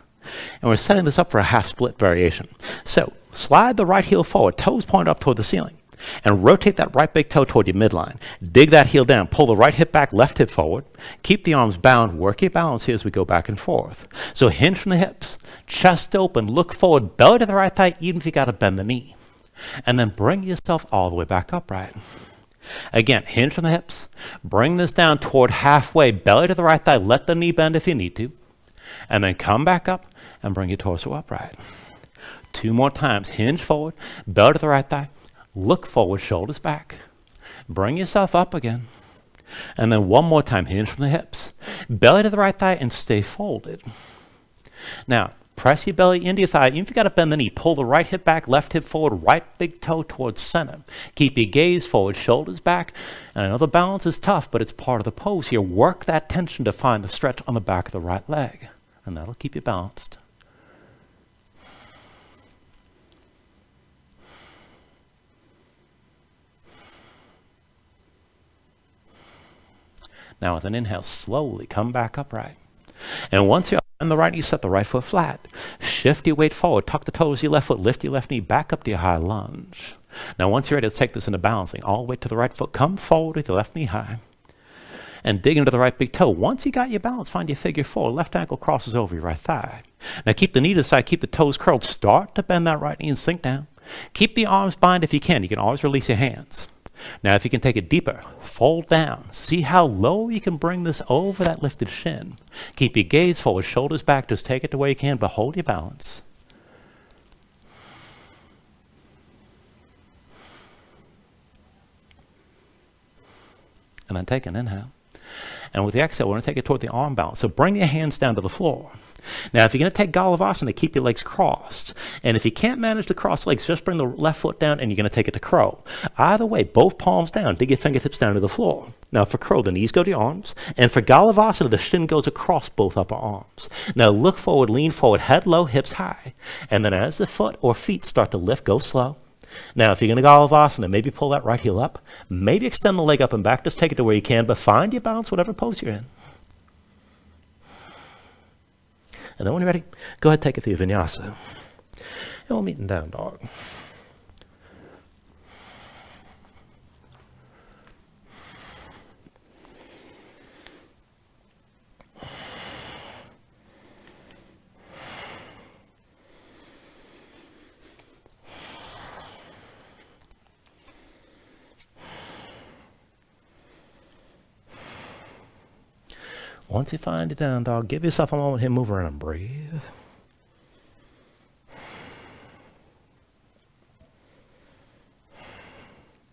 Speaker 1: And we're setting this up for a half split variation. So slide the right heel forward, toes point up toward the ceiling. And rotate that right big toe toward your midline. Dig that heel down. Pull the right hip back, left hip forward. Keep the arms bound. Work your balance here as we go back and forth. So hinge from the hips. Chest open. Look forward. Belly to the right thigh, even if you got to bend the knee. And then bring yourself all the way back upright. Again, hinge from the hips. Bring this down toward halfway. Belly to the right thigh. Let the knee bend if you need to. And then come back up and bring your torso upright. 2 more times. Hinge forward. Belly to the right thigh. Look forward, shoulders back. Bring yourself up again. And then 1 more time, hinge from the hips. Belly to the right thigh and stay folded. Now, press your belly into your thigh. Even if you got to bend the knee, pull the right hip back, left hip forward, right big toe towards center. Keep your gaze forward, shoulders back. And I know the balance is tough, but it's part of the pose here. Work that tension to find the stretch on the back of the right leg. And that'll keep you balanced. Now with an inhale, slowly come back upright. And once you're on the right knee, set the right foot flat. Shift your weight forward. Tuck the toes of your left foot. Lift your left knee back up to your high lunge. Now once you're ready, let's take this into balancing. All the way to the right foot. Come forward with your left knee high. And dig into the right big toe. Once you got your balance, find your figure 4. Left ankle crosses over your right thigh. Now keep the knee to the side. Keep the toes curled. Start to bend that right knee and sink down. Keep the arms bind if you can. You can always release your hands. Now, if you can take it deeper, fold down. See how low you can bring this over that lifted shin. Keep your gaze forward, shoulders back. Just take it the way you can, but hold your balance. And then take an inhale. And with the exhale, we're going to take it toward the arm balance. So bring your hands down to the floor. Now, if you're going to take Galavasana, keep your legs crossed. And if you can't manage to cross legs, just bring the left foot down and you're going to take it to crow. Either way, both palms down. Dig your fingertips down to the floor. Now, for crow, the knees go to your arms. And for Galavasana, the shin goes across both upper arms. Now, look forward, lean forward, head low, hips high. And then as the foot or feet start to lift, go slow. Now, if you're going to Galavasana, maybe pull that right heel up. Maybe extend the leg up and back. Just take it to where you can, but find your balance, whatever pose you're in. And then when you're ready, go ahead and take it through Vinyasa. And we'll meet in down dog. Once you find your down dog, give yourself a moment here, move around and breathe.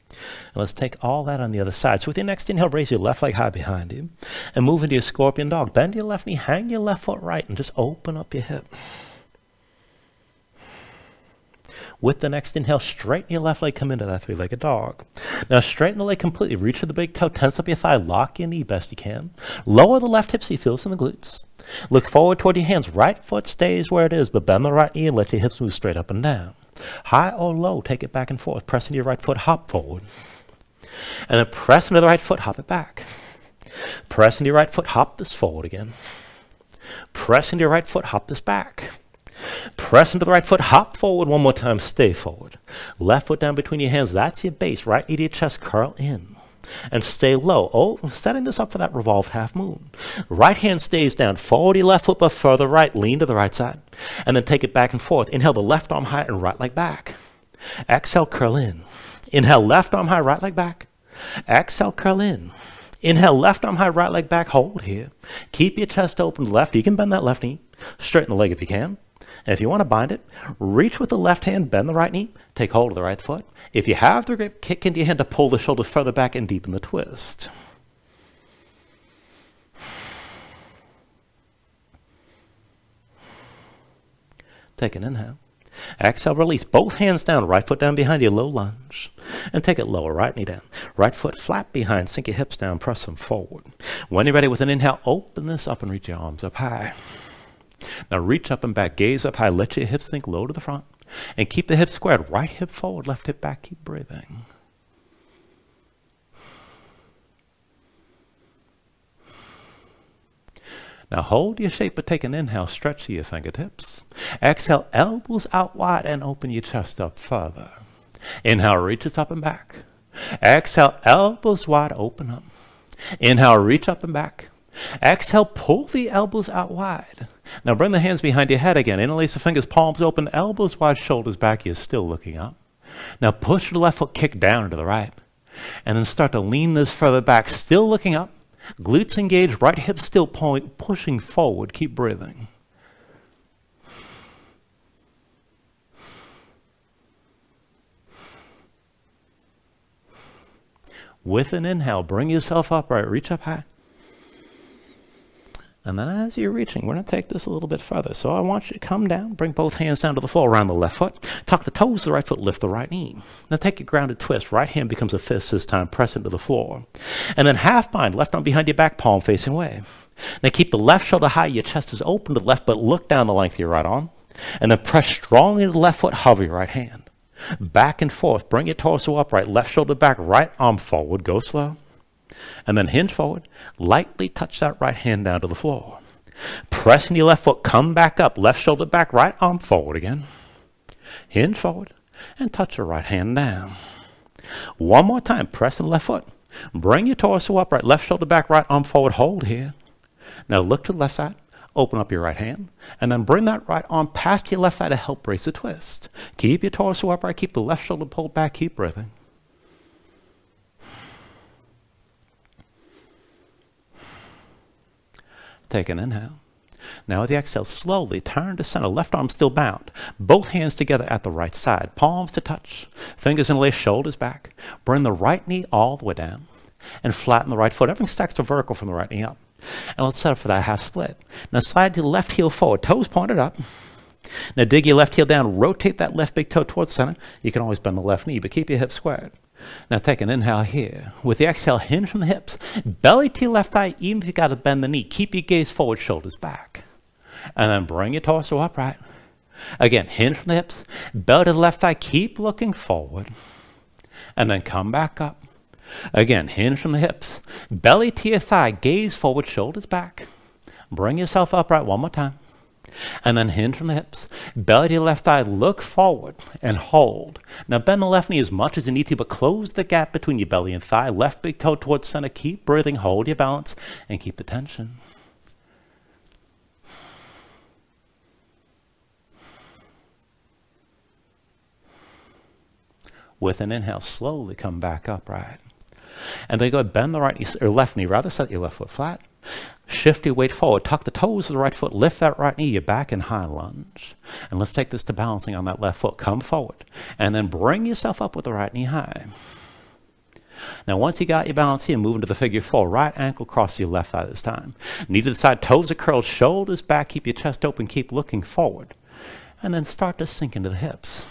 Speaker 1: And let's take all that on the other side. So with your next inhale, raise your left leg high behind you and move into your scorpion dog. Bend your left knee, hang your left foot right, and just open up your hip. With the next inhale, straighten your left leg, come into that 3-legged dog. Now straighten the leg completely. Reach for the big toe, tense up your thigh, lock your knee best you can. Lower the left hip so you feel this in the glutes. Look forward toward your hands. Right foot stays where it is, but bend the right knee and let your hips move straight up and down. High or low, take it back and forth. Pressing your right foot, hop forward. And then press into the right foot, hop it back. Press into your right foot, hop this forward again. Press into your right foot, hop this back. Press into the right foot, hop forward one more time, stay forward. Left foot down between your hands, that's your base. Right knee to your chest, curl in. And stay low. Oh, setting this up for that revolved half moon. Right hand stays down, forward your left foot, but further right, lean to the right side. And then take it back and forth. Inhale the left arm high and right leg back. Exhale, curl in. Inhale, left arm high, right leg back. Exhale, curl in. Inhale, left arm high, right leg back, hold here. Keep your chest open to the left. You can bend that left knee. Straighten the leg if you can. And if you want to bind it, reach with the left hand, bend the right knee, take hold of the right foot. If you have the grip, kick into your hand to pull the shoulders further back and deepen the twist. Take an inhale. Exhale, release. Both hands down, right foot down behind you, low lunge. And take it lower, right knee down. Right foot flat behind, sink your hips down, press them forward. When you're ready with an inhale, open this up and reach your arms up high. Now reach up and back, gaze up high, let your hips sink low to the front. And keep the hips squared, right hip forward, left hip back, keep breathing. Now hold your shape, but take an inhale, stretch to your fingertips. Exhale, elbows out wide and open your chest up further. Inhale, reaches up and back. Exhale, elbows wide, open up. Inhale, reach up and back. Exhale, pull the elbows out wide. Now bring the hands behind your head again. Interlace the fingers, palms open, elbows wide, shoulders back. You're still looking up. Now push the left foot, kick down to the right. And then start to lean this further back, still looking up. Glutes engaged, right hip still pushing forward. Keep breathing. With an inhale, bring yourself upright, reach up high. And then as you're reaching, we're going to take this a little bit further. So I want you to come down, bring both hands down to the floor around the left foot. Tuck the toes of the right foot, lift the right knee. Now take your grounded twist. Right hand becomes a fist this time. Press into the floor. And then half bind, left arm behind your back, palm facing away. Now keep the left shoulder high. Your chest is open to the left, but look down the length of your right arm. And then press strongly to the left foot, hover your right hand. Back and forth. Bring your torso upright. Left shoulder back, right arm forward. Go slow. And then hinge forward. Lightly touch that right hand down to the floor. Press in your left foot. Come back up. Left shoulder back. Right arm forward again. Hinge forward. And touch your right hand down. One more time. Press in the left foot. Bring your torso upright. Left shoulder back. Right arm forward. Hold here. Now look to the left side. Open up your right hand. And then bring that right arm past your left thigh to help brace the twist. Keep your torso upright. Keep the left shoulder pulled back. Keep breathing. Take an inhale. Now with the exhale, slowly turn to center. Left arm still bound. Both hands together at the right side. Palms to touch. Fingers interlace, shoulders back. Bring the right knee all the way down. And flatten the right foot. Everything stacks to vertical from the right knee up. And let's set up for that half split. Now slide your left heel forward. Toes pointed up. Now dig your left heel down. Rotate that left big toe towards center. You can always bend the left knee, but keep your hips squared. Now take an inhale here. With the exhale, hinge from the hips. Belly to your left thigh, even if you got to bend the knee. Keep your gaze forward, shoulders back. And then bring your torso upright. Again, hinge from the hips. Belly to the left thigh, keep looking forward. And then come back up. Again, hinge from the hips. Belly to your thigh, gaze forward, shoulders back. Bring yourself upright one more time. And then hinge from the hips. Belly to your left thigh, look forward and hold. Now bend the left knee as much as you need to, but close the gap between your belly and thigh. Left big toe towards center. Keep breathing, hold your balance, and keep the tension. With an inhale, slowly come back upright. And then go ahead, bend the right knee, or left knee, rather, set your left foot flat. Shift your weight forward. Tuck the toes of the right foot. Lift that right knee. You're back in high lunge. And let's take this to balancing on that left foot. Come forward. And then bring yourself up with the right knee high. Now once you got your balance here, move into the figure four. Right ankle cross your left thigh this time. Knee to the side. Toes are curled. Shoulders back. Keep your chest open. Keep looking forward. And then start to sink into the hips.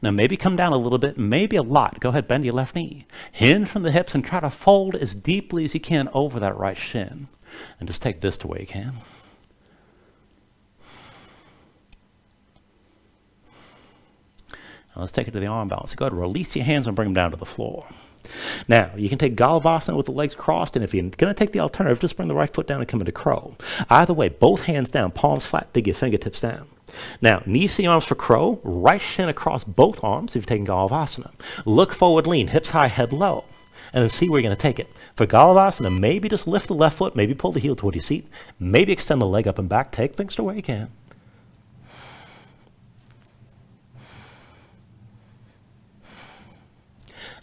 Speaker 1: Now maybe come down a little bit, maybe a lot. Go ahead, bend your left knee. Hinge from the hips and try to fold as deeply as you can over that right shin. And just take this to where you can. Now let's take it to the arm balance. Go ahead, release your hands and bring them down to the floor. Now, you can take Galavasana with the legs crossed, and if you're going to take the alternative, just bring the right foot down and come into crow. Either way, both hands down, palms flat, dig your fingertips down. Now, knees to the arms for crow, right shin across both arms if you've taken Galavasana. Look forward, lean, hips high, head low, and then see where you're going to take it. For Galavasana, maybe just lift the left foot, maybe pull the heel toward your seat, maybe extend the leg up and back, take things to where you can.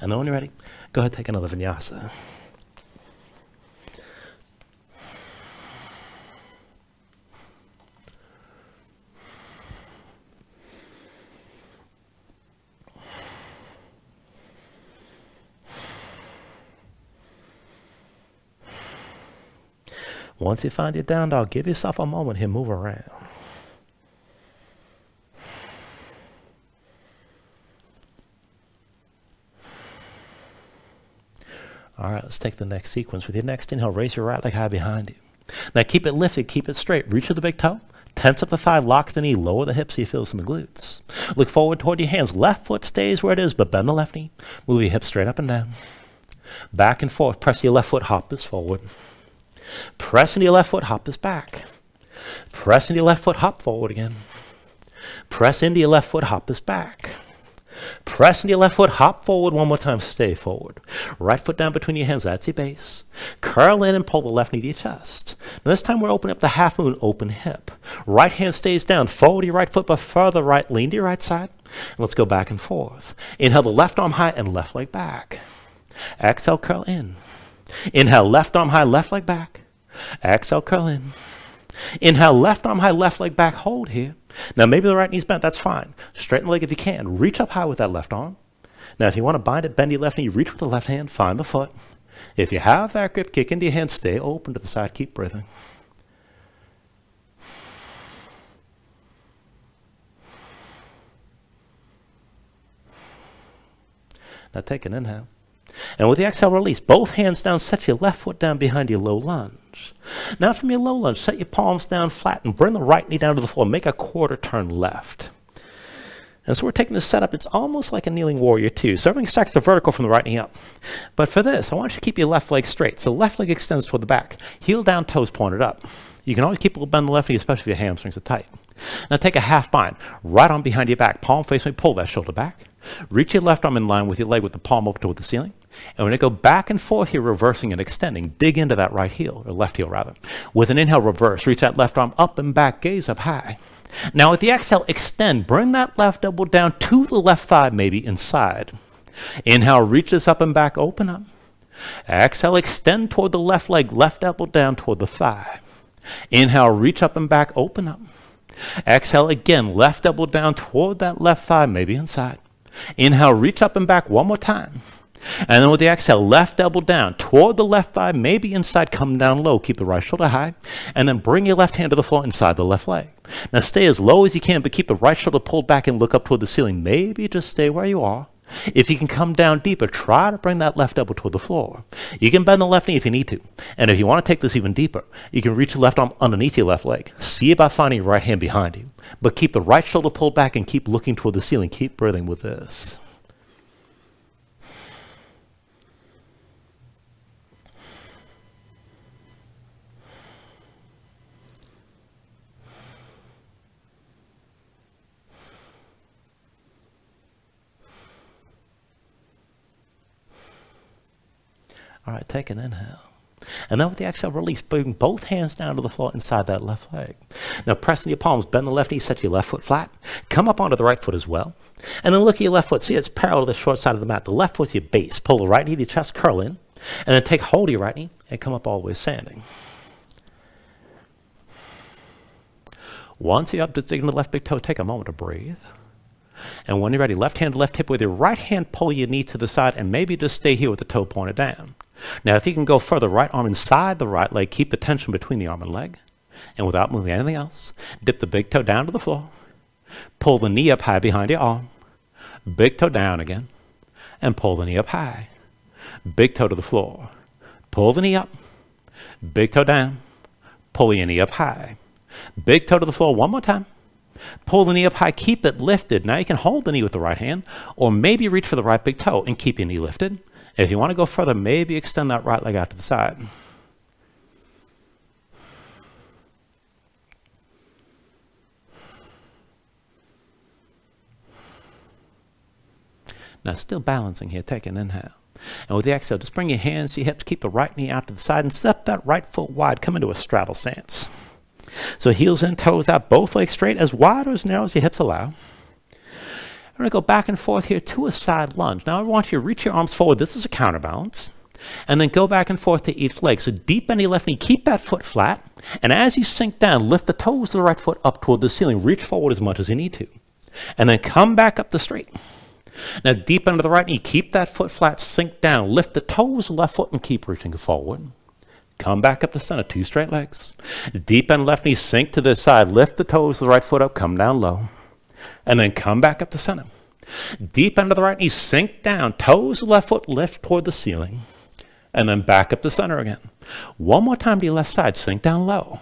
Speaker 1: And then when you're ready, go ahead and take another Vinyasa. Once you find your down dog, give yourself a moment here, move around. All right, let's take the next sequence. With your next inhale, raise your right leg high behind you. Now keep it lifted, keep it straight. Reach with the big toe, tense up the thigh, lock the knee, lower the hips so you feel this in the glutes. Look forward toward your hands. Left foot stays where it is, but bend the left knee. Move your hips straight up and down. Back and forth, press your left foot, hop this forward. Press into your left foot, hop this back. Press into your left foot, hop forward again. Press into your left foot, hop this back. Press into your left foot, hop forward one more time, stay forward. Right foot down between your hands, that's your base. Curl in and pull the left knee to your chest. Now this time we're opening up the half moon, open hip. Right hand stays down, forward your right foot, but further right, lean to your right side. And let's go back and forth. Inhale the left arm high and left leg back. Exhale, curl in. Inhale, left arm high, left leg back. Exhale, curl in. Inhale, left arm high, left leg back, hold here. Now maybe the right knee's bent, that's fine. Straighten the leg if you can. Reach up high with that left arm. Now if you want to bind it, bend your left knee, reach with the left hand, find the foot. If you have that grip, kick into your hand, stay open to the side, keep breathing. Now take an inhale. And with the exhale, release. Both hands down, set your left foot down behind your low lunge. Now from your low lunge, set your palms down flat and bring the right knee down to the floor. Make a quarter turn left. And so we're taking this setup. It's almost like a kneeling warrior too. So everything stacks to vertical from the right knee up. But for this, I want you to keep your left leg straight. So left leg extends toward the back. Heel down, toes pointed up. You can always keep a little bend in the left knee, especially if your hamstrings are tight. Now take a half bind. Right arm behind your back. Palm face, pull that shoulder back. Reach your left arm in line with your leg with the palm open toward the ceiling. And when you go back and forth here, reversing and extending, dig into that right heel, or left heel rather. With an inhale, reverse. Reach that left arm up and back, gaze up high. Now with the exhale, extend. Bring that left elbow down to the left thigh, maybe inside. Inhale, reach this up and back, open up. Exhale, extend toward the left leg, left elbow down toward the thigh. Inhale, reach up and back, open up. Exhale again, left elbow down toward that left thigh, maybe inside. Inhale, reach up and back one more time. And then with the exhale, left elbow down toward the left thigh, maybe inside, come down low. Keep the right shoulder high. And then bring your left hand to the floor inside the left leg. Now stay as low as you can, but keep the right shoulder pulled back and look up toward the ceiling. Maybe just stay where you are. If you can come down deeper, try to bring that left elbow toward the floor. You can bend the left knee if you need to. And if you want to take this even deeper, you can reach your left arm underneath your left leg. See about finding your right hand behind you. But keep the right shoulder pulled back and keep looking toward the ceiling. Keep breathing with this. All right, take an inhale. And then with the exhale, release. Bring both hands down to the floor inside that left leg. Now press in your palms, bend the left knee, set your left foot flat. Come up onto the right foot as well. And then look at your left foot. See, it's parallel to the short side of the mat. The left foot's your base. Pull the right knee to your chest, curl in. And then take hold of your right knee and come up all the way standing. Once you're up, just dig into the left big toe. Take a moment to breathe. And when you're ready, left hand to left hip with your right hand, pull your knee to the side and maybe just stay here with the toe pointed down. Now, if you can go further, right arm inside the right leg, keep the tension between the arm and leg. And without moving anything else, dip the big toe down to the floor. Pull the knee up high behind your arm. Big toe down again. And pull the knee up high. Big toe to the floor. Pull the knee up. Big toe down. Pull your knee up high. Big toe to the floor one more time. Pull the knee up high, keep it lifted. Now you can hold the knee with the right hand, or maybe reach for the right big toe and keep your knee lifted. If you want to go further, maybe extend that right leg out to the side. Now still balancing here, take an inhale. And with the exhale, just bring your hands to your hips, keep the right knee out to the side, and step that right foot wide, come into a straddle stance. So heels in, toes out, both legs straight, as wide or as narrow as your hips allow. We're going to go back and forth here to a side lunge. Now I want you to reach your arms forward. This is a counterbalance. And then go back and forth to each leg. So deep bend your left knee, keep that foot flat. And as you sink down, lift the toes of the right foot up toward the ceiling. Reach forward as much as you need to. And then come back up the straight. Now deep into the right knee, keep that foot flat, sink down, lift the toes of the left foot and keep reaching forward. Come back up to center, 2 straight legs. Deep end left knee, sink to this side, lift the toes of the right foot up, come down low. And then come back up to center. Deep end of the right knee, sink down, toes of the left foot, lift toward the ceiling. And then back up to center again. One more time to your left side, sink down low.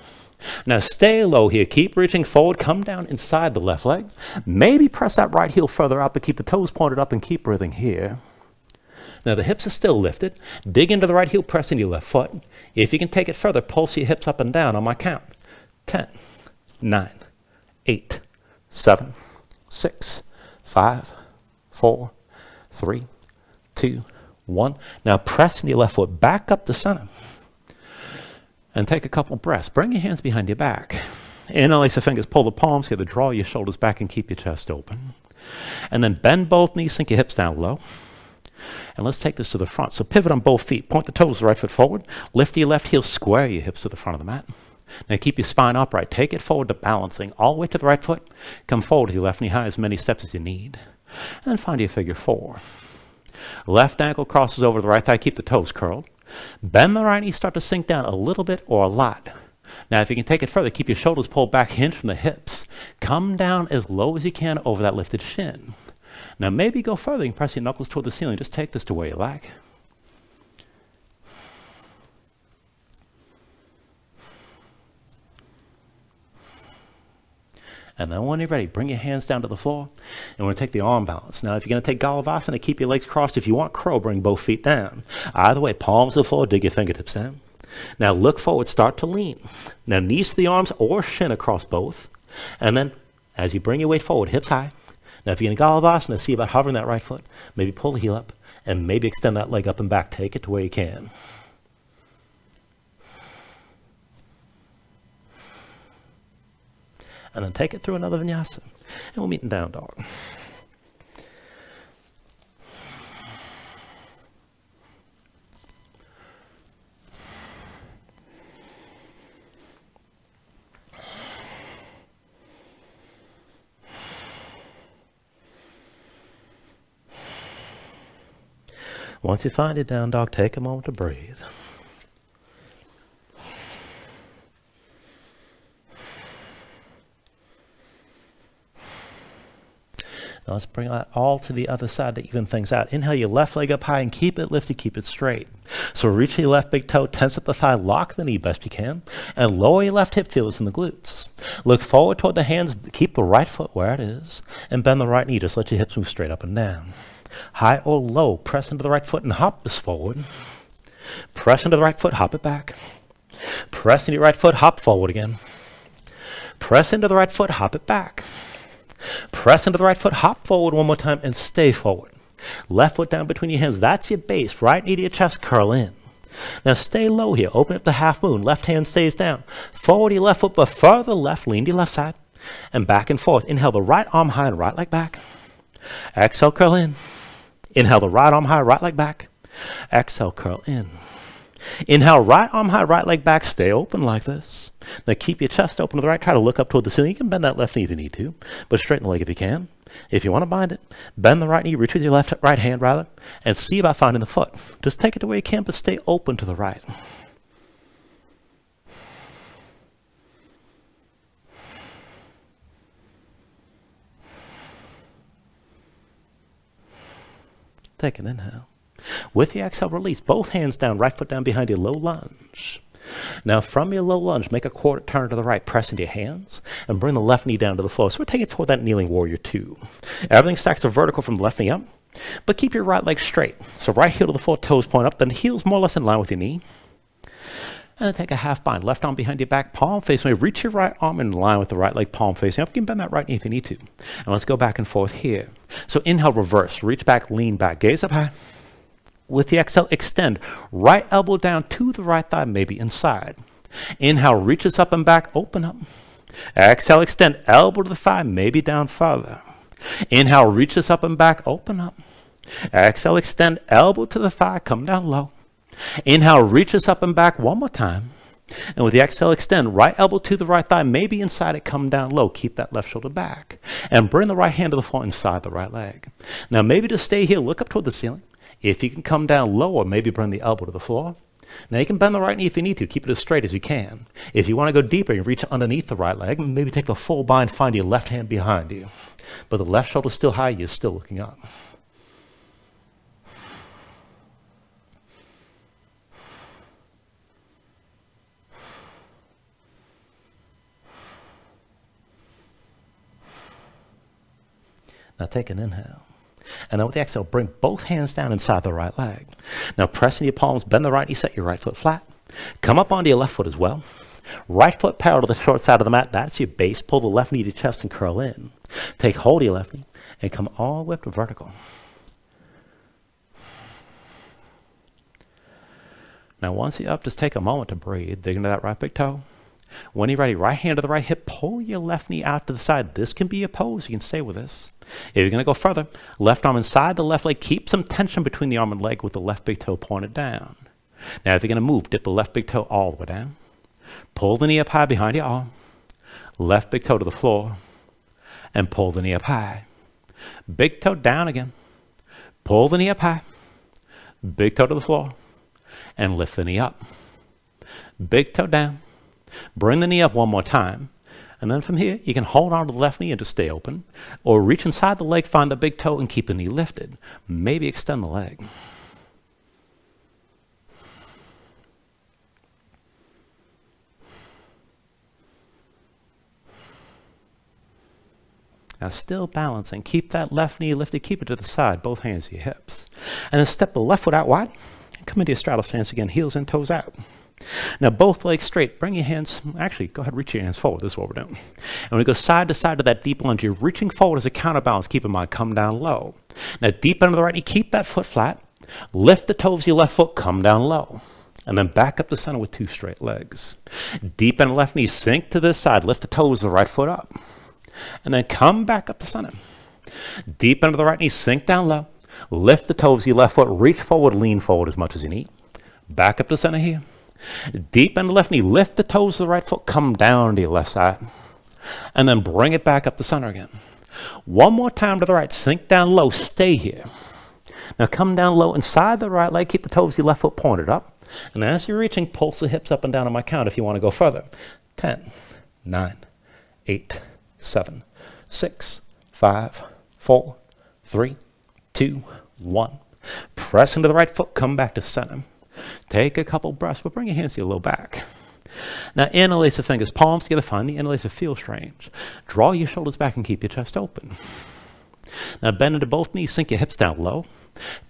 Speaker 1: Now stay low here, keep reaching forward, come down inside the left leg. Maybe press that right heel further out, but keep the toes pointed up and keep breathing here. Now the hips are still lifted. Dig into the right heel, press into your left foot. If you can take it further, pulse your hips up and down on my count. 10, 9, 8, 7, 6, 5, 4, 3, 2, 1. Now press into your left foot back up to center. And take a couple breaths. Bring your hands behind your back. Interlace the fingers, pull the palms together, draw your shoulders back and keep your chest open. And then bend both knees, sink your hips down low. And let's take this to the front. So pivot on both feet. Point the toes of the right foot forward. Lift your left heel, square your hips to the front of the mat. Now keep your spine upright. Take it forward to balancing. All the way to the right foot. Come forward with your left knee high, as many steps as you need. And then find your figure 4. Left ankle crosses over the right thigh. Keep the toes curled. Bend the right knee, start to sink down a little bit or a lot. Now if you can take it further, keep your shoulders pulled back, hinge from the hips. Come down as low as you can over that lifted shin. Now maybe go further, you can press your knuckles toward the ceiling. Just take this to where you like. And then when you're ready, bring your hands down to the floor. And we're going to take the arm balance. Now, if you're going to take Galavasana, keep your legs crossed. If you want crow, bring both feet down. Either way, palms to the floor, dig your fingertips down. Now, look forward, start to lean. Now, knees to the arms or shin across both. And then, as you bring your weight forward, hips high. Now, if you're in Galavasana, see about hovering that right foot. Maybe pull the heel up, and maybe extend that leg up and back. Take it to where you can. And then take it through another vinyasa. And we'll meet in down dog. Once you find it down dog, take a moment to breathe. Now let's bring that all to the other side to even things out. Inhale your left leg up high and keep it lifted, keep it straight. So reach your left big toe, tense up the thigh, lock the knee best you can, and lower your left hip, feel this in the glutes. Look forward toward the hands, keep the right foot where it is, and bend the right knee, just let your hips move straight up and down. High or low, press into the right foot and hop this forward. Press into the right foot, hop it back. Press into your right foot, hop forward again. Press into the right foot, hop it back. Press into the right foot, hop forward one more time, and stay forward. Left foot down between your hands. That's your base. Right knee to your chest, curl in. Now stay low here. Open up the half moon. Left hand stays down. Forward your left foot, but further left. Lean to your left side. And back and forth. Inhale the right arm high and right leg back. Exhale, curl in. Inhale the right arm high, right leg back. Exhale, curl in. Inhale, right arm high, right leg back. Stay open like this. Now keep your chest open to the right. Try to look up toward the ceiling. You can bend that left knee if you need to, but straighten the leg if you can. If you want to bind it, bend the right knee, reach with your right hand rather, and see about finding the foot. Just take it the way you can, but stay open to the right. Take an inhale. With the exhale, release. Both hands down, right foot down behind you, low lunge. Now from your low lunge, make a quarter turn to the right, press into your hands, and bring the left knee down to the floor. So we're taking it toward that kneeling warrior 2. Everything stacks to vertical from the left knee up. But keep your right leg straight. So right heel to the floor, toes point up, then heels more or less in line with your knee. And then take a half bind. Left arm behind your back, palm facing away. Reach your right arm in line with the right leg, palm facing up. You can bend that right knee if you need to. And let's go back and forth here. So inhale, reverse. Reach back, lean back. Gaze up high. With the exhale, extend. Right elbow down to the right thigh, maybe inside. Inhale, reaches up and back, open up. Exhale, extend. Elbow to the thigh, maybe down farther. Inhale, reaches up and back, open up. Exhale, extend. Elbow to the thigh, come down low. Inhale, reaches up and back one more time. And with the exhale, extend. Right elbow to the right thigh, maybe inside it, come down low. Keep that left shoulder back. And bring the right hand to the floor inside the right leg. Now maybe to stay here, look up toward the ceiling. If you can come down low, or maybe bring the elbow to the floor. Now you can bend the right knee if you need to. Keep it as straight as you can. If you want to go deeper, you reach underneath the right leg. Maybe take the full bind, find your left hand behind you. But the left shoulder is still high, you're still looking up. Now take an inhale. And then with the exhale, bring both hands down inside the right leg. Now press into your palms, bend the right knee, set your right foot flat. Come up onto your left foot as well. Right foot parallel to the short side of the mat. That's your base. Pull the left knee to your chest and curl in. Take hold of your left knee and come all the way up to vertical. Now once you're up, just take a moment to breathe. Dig into that right big toe. When you're ready, right hand to the right hip, pull your left knee out to the side. This can be a pose. You can stay with this. If you're going to go further, left arm inside the left leg. Keep some tension between the arm and leg with the left big toe pointed down. Now, if you're going to move, dip the left big toe all the way down. Pull the knee up high behind your arm. Left big toe to the floor. And pull the knee up high. Big toe down again. Pull the knee up high. Big toe to the floor. And lift the knee up. Big toe down. Bring the knee up one more time. And then from here, you can hold on to the left knee and just stay open. Or reach inside the leg, find the big toe, and keep the knee lifted. Maybe extend the leg. Now still balancing. Keep that left knee lifted. Keep it to the side, both hands to your hips. And then step the left foot out wide. And come into your straddle stance again, heels in, toes out. Now both legs straight. Bring your hands, actually go ahead and reach your hands forward. This is what we're doing. And when we go side to side to that deep lunge, you're reaching forward as a counterbalance. Keep in mind, come down low. Now deep into the right knee, keep that foot flat. Lift the toes of your left foot, come down low. And then back up to center with two straight legs. Deep into the left knee, sink to this side. Lift the toes of the right foot up. And then come back up to center. Deep into the right knee, sink down low. Lift the toes of your left foot, reach forward, lean forward as much as you need. Back up to center here. Deep in the left knee, lift the toes of the right foot, come down to your left side. And then bring it back up to center again. One more time to the right, sink down low, stay here. Now come down low inside the right leg, keep the toes of your left foot pointed up. And as you're reaching, pulse the hips up and down on my count if you want to go further. 10, 9, 8, 7, 6, 5, 4, 3, 2, 1. Press into the right foot, come back to center. Take a couple breaths, but bring your hands to your low back. Now interlace the fingers, palms together, find the interlace, feel strange. Draw your shoulders back and keep your chest open. Now bend into both knees, sink your hips down low.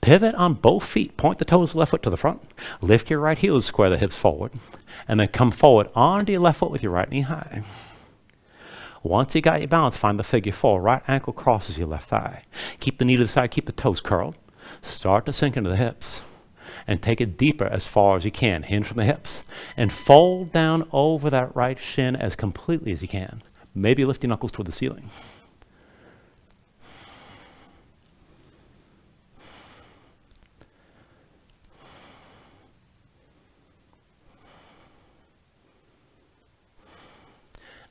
Speaker 1: Pivot on both feet, point the toes of the left foot to the front. Lift your right heel, square the hips forward. And then come forward onto your left foot with your right knee high. Once you got your balance, find the figure four. Right ankle crosses your left thigh. Keep the knee to the side, keep the toes curled. Start to sink into the hips. And take it deeper as far as you can. Hinge from the hips. And fold down over that right shin as completely as you can. Maybe lift your knuckles toward the ceiling.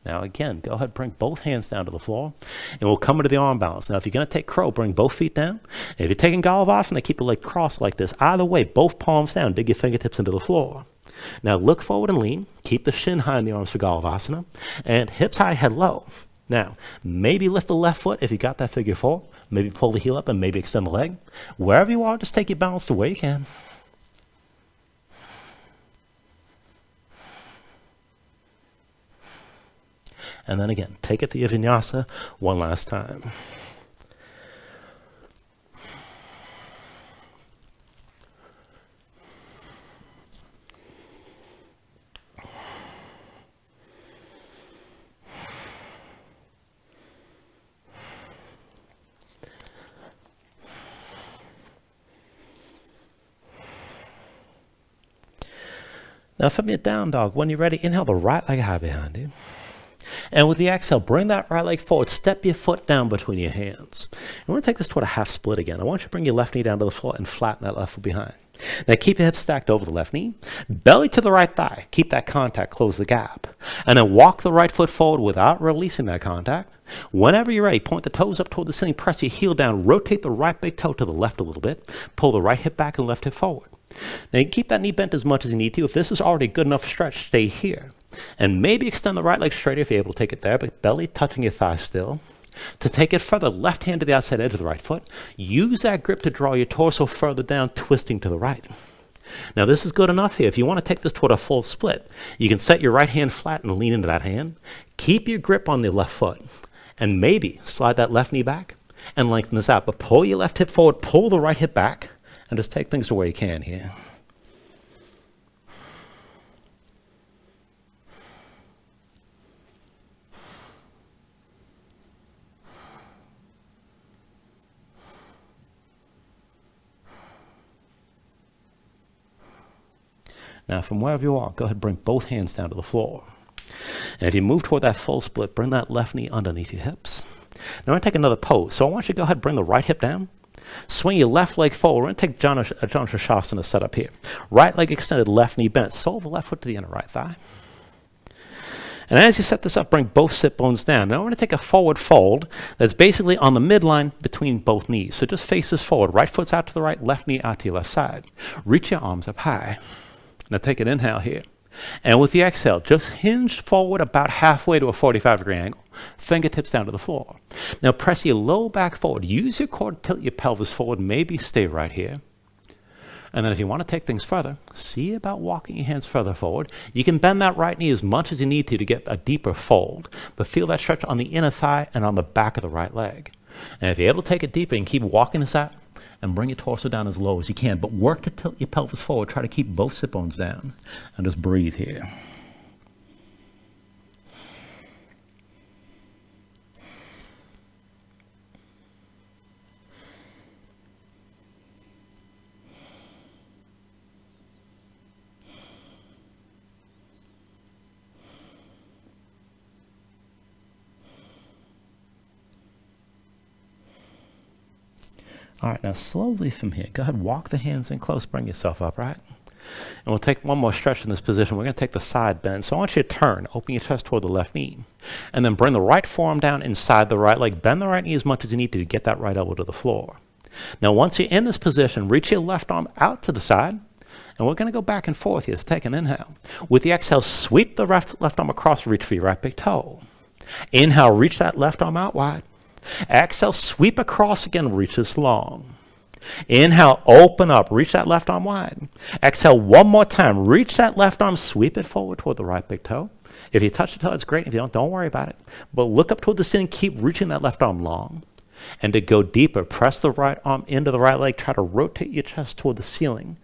Speaker 1: Now again, go ahead, bring both hands down to the floor, and we'll come into the arm balance. Now if you're going to take crow, bring both feet down. If you're taking Galavasana, keep the leg crossed like this. Either way, both palms down, dig your fingertips into the floor. Now look forward and lean. Keep the shin high in the arms for Galavasana, and hips high, head low. Now, maybe lift the left foot if you got that figure four. Maybe pull the heel up and maybe extend the leg. Wherever you are, just take your balance to where you can. And then again, take it to your Vinyasa one last time. Now from your down dog, when you're ready, inhale the right leg high behind you. And with the exhale, bring that right leg forward. Step your foot down between your hands. And we're going to take this toward a half split again. I want you to bring your left knee down to the floor and flatten that left foot behind. Now keep your hips stacked over the left knee. Belly to the right thigh. Keep that contact. Close the gap. And then walk the right foot forward without releasing that contact. Whenever you're ready, point the toes up toward the ceiling. Press your heel down. Rotate the right big toe to the left a little bit. Pull the right hip back and left hip forward. Now you can keep that knee bent as much as you need to. If this is already good enough stretch, stay here. And maybe extend the right leg straighter if you're able to take it there, but belly touching your thigh still. To take it further, left hand to the outside edge of the right foot. Use that grip to draw your torso further down, twisting to the right. Now this is good enough here. If you want to take this toward a full split, you can set your right hand flat and lean into that hand. Keep your grip on the left foot. And maybe slide that left knee back and lengthen this out. But pull your left hip forward, pull the right hip back, and just take things to where you can here. Now, from wherever you are, go ahead and bring both hands down to the floor. And if you move toward that full split, bring that left knee underneath your hips. Now, we're going to take another pose. So I want you to go ahead and bring the right hip down. Swing your left leg forward. We're going to take Janu Shasana setup here. Right leg extended, left knee bent. Sole the left foot to the inner right thigh. And as you set this up, bring both sit bones down. Now we're going to take a forward fold that's basically on the midline between both knees. So just face this forward. Right foot's out to the right, left knee out to your left side. Reach your arms up high. Now take an inhale here. And with the exhale, just hinge forward about halfway to a 45-degree angle. Fingertips down to the floor. Now press your low back forward. Use your core to tilt your pelvis forward. Maybe stay right here. And then if you want to take things further, see about walking your hands further forward. You can bend that right knee as much as you need to get a deeper fold. But feel that stretch on the inner thigh and on the back of the right leg. And if you're able to take it deeper, you can keep walking this out. And bring your torso down as low as you can. But work to tilt your pelvis forward. Try to keep both sit bones down. And just breathe here. All right, now slowly from here, go ahead and walk the hands in close, bring yourself upright. And we'll take one more stretch in this position. We're going to take the side bend. So I want you to turn, open your chest toward the left knee. And then bring the right forearm down inside the right leg. Bend the right knee as much as you need to get that right elbow to the floor. Now once you're in this position, reach your left arm out to the side. And we're going to go back and forth here. So take an inhale. With the exhale, sweep the left arm across, reach for your right big toe. Inhale, reach that left arm out wide. Exhale, sweep across again, reach this long. Inhale, open up, reach that left arm wide. Exhale one more time, reach that left arm, sweep it forward toward the right big toe. If you touch the toe, it's great. If you don't worry about it. But look up toward the ceiling, keep reaching that left arm long. And to go deeper, press the right arm into the right leg, try to rotate your chest toward the ceiling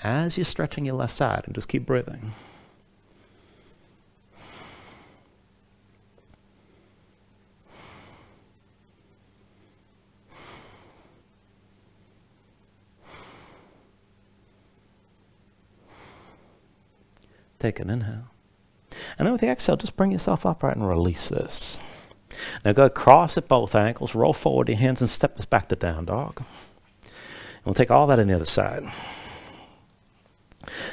Speaker 1: as you're stretching your left side, and just keep breathing. Take an inhale. And then with the exhale, just bring yourself upright and release this. Now go cross at both ankles, roll forward your hands and step us back to down dog. And we'll take all that in the other side.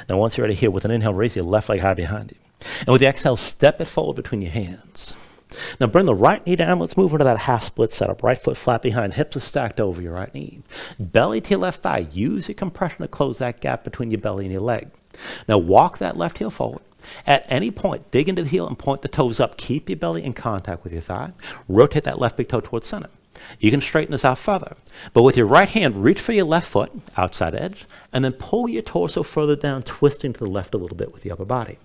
Speaker 1: Now once you're ready here, with an inhale, raise your left leg high behind you. And with the exhale, step it forward between your hands. Now bring the right knee down. Let's move into that half split setup. Right foot flat behind, hips are stacked over your right knee. Belly to your left thigh. Use your compression to close that gap between your belly and your leg. Now walk that left heel forward. At any point, dig into the heel and point the toes up. Keep your belly in contact with your thigh. Rotate that left big toe towards center. You can straighten this out further. But with your right hand, reach for your left foot, outside edge, and then pull your torso further down, twisting to the left a little bit with the upper body.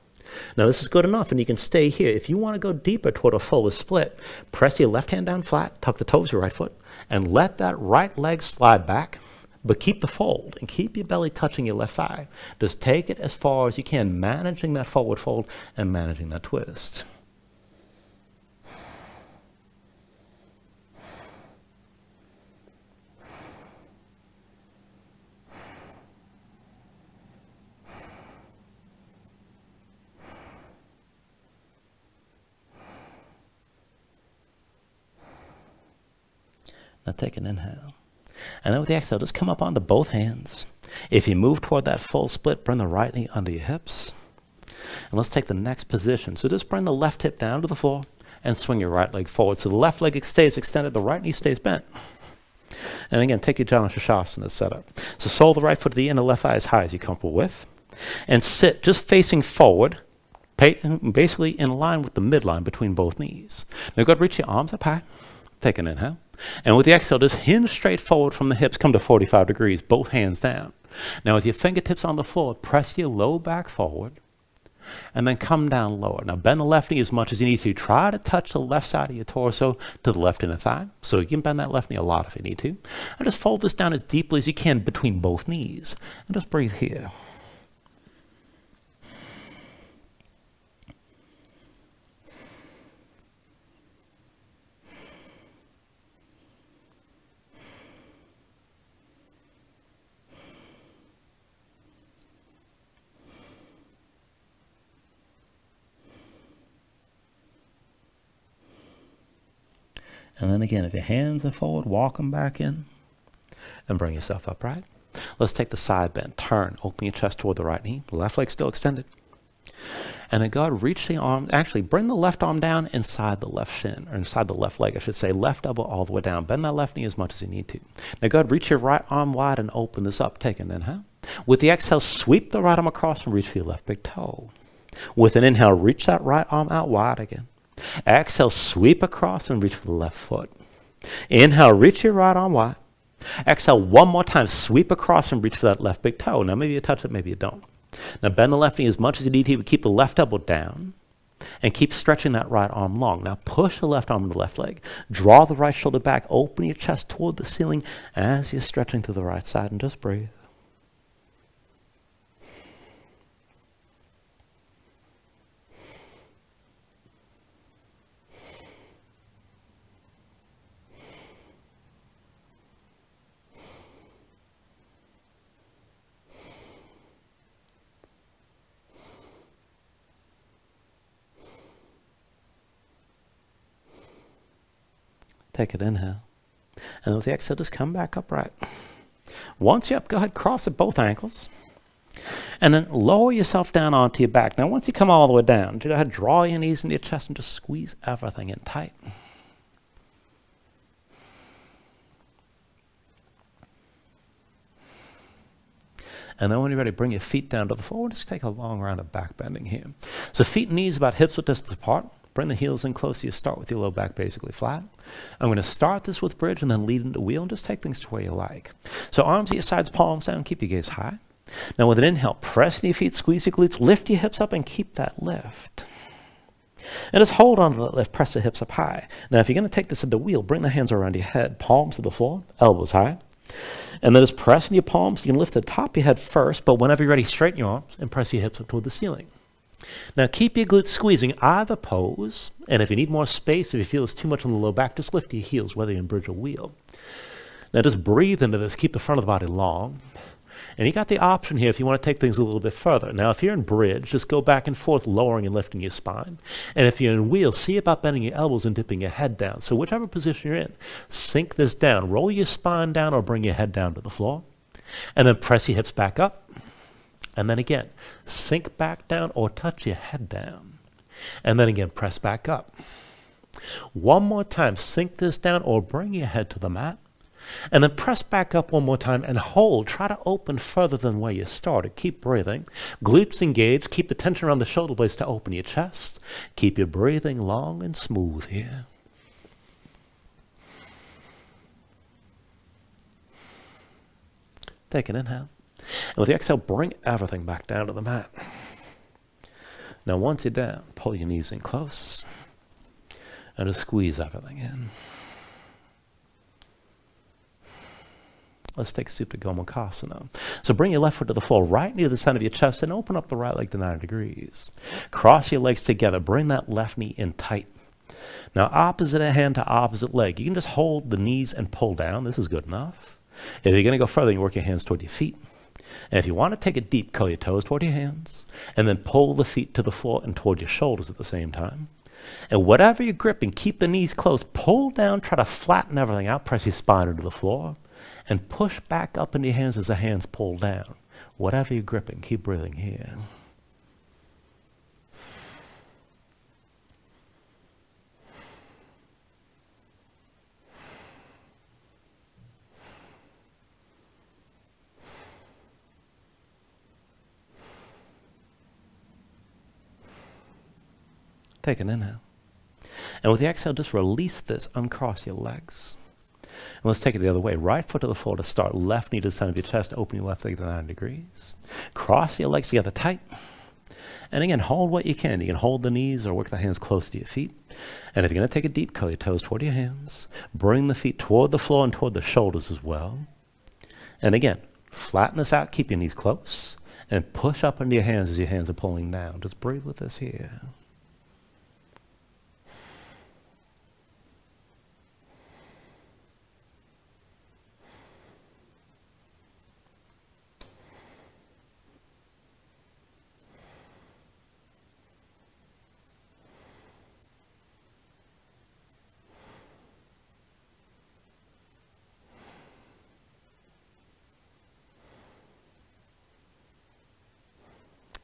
Speaker 1: Now this is good enough, and you can stay here. If you want to go deeper toward a fuller split, press your left hand down flat, tuck the toes of your right foot, and let that right leg slide back. But keep the fold and keep your belly touching your left thigh. Just take it as far as you can, managing that forward fold and managing that twist. Now take an inhale. And then with the exhale, just come up onto both hands. If you move toward that full split, bring the right knee under your hips. And let's take the next position. So just bring the left hip down to the floor and swing your right leg forward. So the left leg stays extended, the right knee stays bent. And again, take your Janu Shasana setup. So sole the right foot to the end, the left thigh as high as you're comfortable with. And sit just facing forward, basically in line with the midline between both knees. Now go ahead, reach your arms up high. Take an inhale. And with the exhale, just hinge straight forward from the hips, come to 45 degrees, both hands down. Now with your fingertips on the floor, press your low back forward, and then come down lower. Now bend the left knee as much as you need to. Try to touch the left side of your torso to the left inner thigh. So you can bend that left knee a lot if you need to. And just fold this down as deeply as you can between both knees. And just breathe here. And then again, if your hands are forward, walk them back in and bring yourself upright. Let's take the side bend. Turn, open your chest toward the right knee. Left leg still extended. And then go ahead, reach the arm. Actually, bring the left arm down inside the left shin, or inside the left leg, I should say. Left elbow all the way down. Bend that left knee as much as you need to. Now go ahead, reach your right arm wide and open this up. Take an inhale. With the exhale, sweep the right arm across and reach for your left big toe. With an inhale, reach that right arm out wide again. Exhale, sweep across and reach for the left foot. Inhale, reach your right arm wide. Exhale, one more time, sweep across and reach for that left big toe. Now maybe you touch it, maybe you don't. Now bend the left knee as much as you need to, but keep the left elbow down and keep stretching that right arm long. Now push the left arm to the left leg. Draw the right shoulder back, open your chest toward the ceiling as you're stretching to the right side, and just breathe. Take an inhale. And with the exhale, just come back upright. Once you're up, go ahead, cross at both ankles. And then lower yourself down onto your back. Now, once you come all the way down, go ahead, draw your knees into your chest and just squeeze everything in tight. And then when you're ready, bring your feet down to the floor. Just take a long round of back bending here. So feet and knees about hips width distance apart. Bring the heels in close. You start with your low back basically flat. I'm going to start this with bridge and then lead into wheel and just take things to where you like. So arms at your sides, palms down, keep your gaze high. Now with an inhale, press into your feet, squeeze your glutes, lift your hips up and keep that lift. And just hold on to that lift, press the hips up high. Now if you're going to take this into wheel, bring the hands around your head, palms to the floor, elbows high. And then just press into your palms. You can lift the top of your head first, but whenever you're ready, straighten your arms and press your hips up toward the ceiling. Now keep your glutes squeezing either pose, and if you need more space, if you feel it's too much on the low back, just lift your heels, whether you're in bridge or wheel. Now just breathe into this, keep the front of the body long. And you got the option here if you want to take things a little bit further. Now if you're in bridge, just go back and forth, lowering and lifting your spine. And if you're in wheel, see about bending your elbows and dipping your head down. So whichever position you're in, sink this down. Roll your spine down or bring your head down to the floor. And then press your hips back up. And then again, sink back down or touch your head down. And then again, press back up. One more time, sink this down or bring your head to the mat. And then press back up one more time and hold. Try to open further than where you started. Keep breathing. Glutes engaged. Keep the tension around the shoulder blades to open your chest. Keep your breathing long and smooth here. Take an inhale. And with the exhale, bring everything back down to the mat. Now once you're down, pull your knees in close and just squeeze everything in. Let's take Supta Gomukhasana. So bring your left foot to the floor, right near the center of your chest, and open up the right leg to 90 degrees. Cross your legs together. Bring that left knee in tight. Now opposite hand to opposite leg. You can just hold the knees and pull down. This is good enough. If you're going to go further, you work your hands toward your feet. And if you want to take it deep, curl your toes toward your hands, and then pull the feet to the floor and toward your shoulders at the same time. And whatever you're gripping, keep the knees close. Pull down, try to flatten everything out. Press your spine into the floor. And push back up into your hands as the hands pull down. Whatever you're gripping, keep breathing here. Take an inhale. And with the exhale, just release this. Uncross your legs. And let's take it the other way. Right foot to the floor to start. Left knee to the center of your chest. Open your left leg to 90 degrees. Cross your legs together tight. And again, hold what you can. You can hold the knees or work the hands close to your feet. And if you're going to take a deep curl your toes toward your hands. Bring the feet toward the floor and toward the shoulders as well. And again, flatten this out. Keep your knees close. And push up into your hands as your hands are pulling down. Just breathe with this here.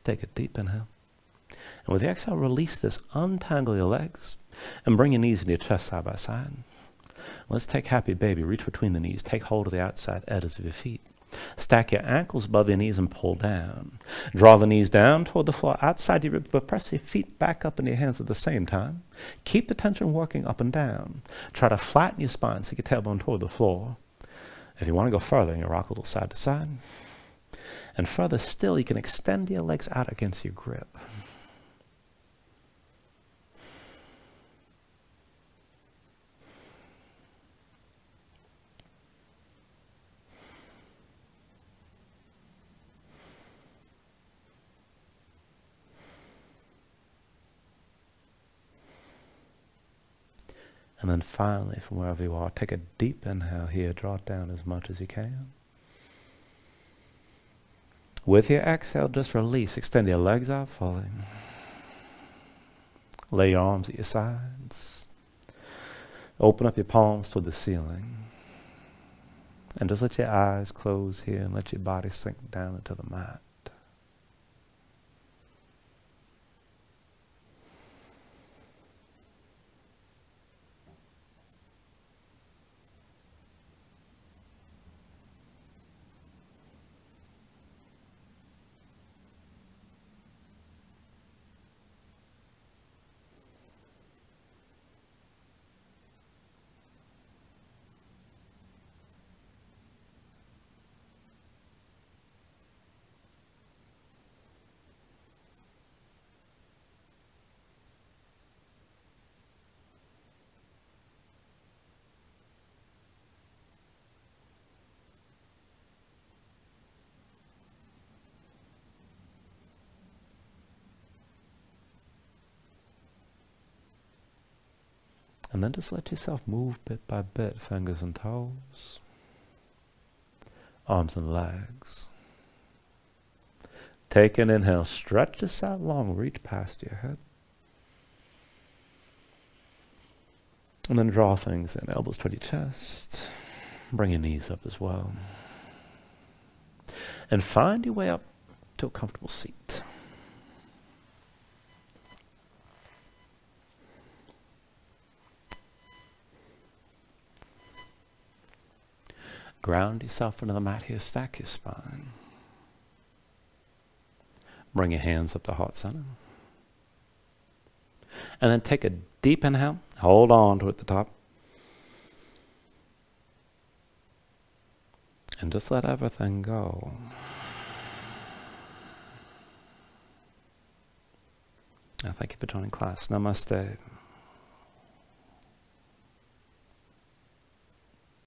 Speaker 1: Take a deep inhale. And with the exhale, release this. Untangle your legs and bring your knees into your chest side by side. Let's take happy baby. Reach between the knees. Take hold of the outside edges of your feet. Stack your ankles above your knees and pull down. Draw the knees down toward the floor outside your ribs, but press your feet back up in your hands at the same time. Keep the tension working up and down. Try to flatten your spine, sink your tailbone toward the floor. If you want to go further, you rock a little side to side. And further still, you can extend your legs out against your grip. And then finally, from wherever you are, take a deep inhale here. Draw it down as much as you can. With your exhale, just release. Extend your legs out fully. Lay your arms at your sides. Open up your palms toward the ceiling. And just let your eyes close here and let your body sink down into the mat. And then just let yourself move bit by bit, fingers and toes, arms and legs. Take an inhale, stretch this out long, reach past your head. And then draw things in, elbows toward your chest. Bring your knees up as well. And find your way up to a comfortable seat. Ground yourself into the mat here, stack your spine. Bring your hands up to heart center. And then take a deep inhale, hold on to it at the top. And just let everything go. Now, thank you for joining class. Namaste.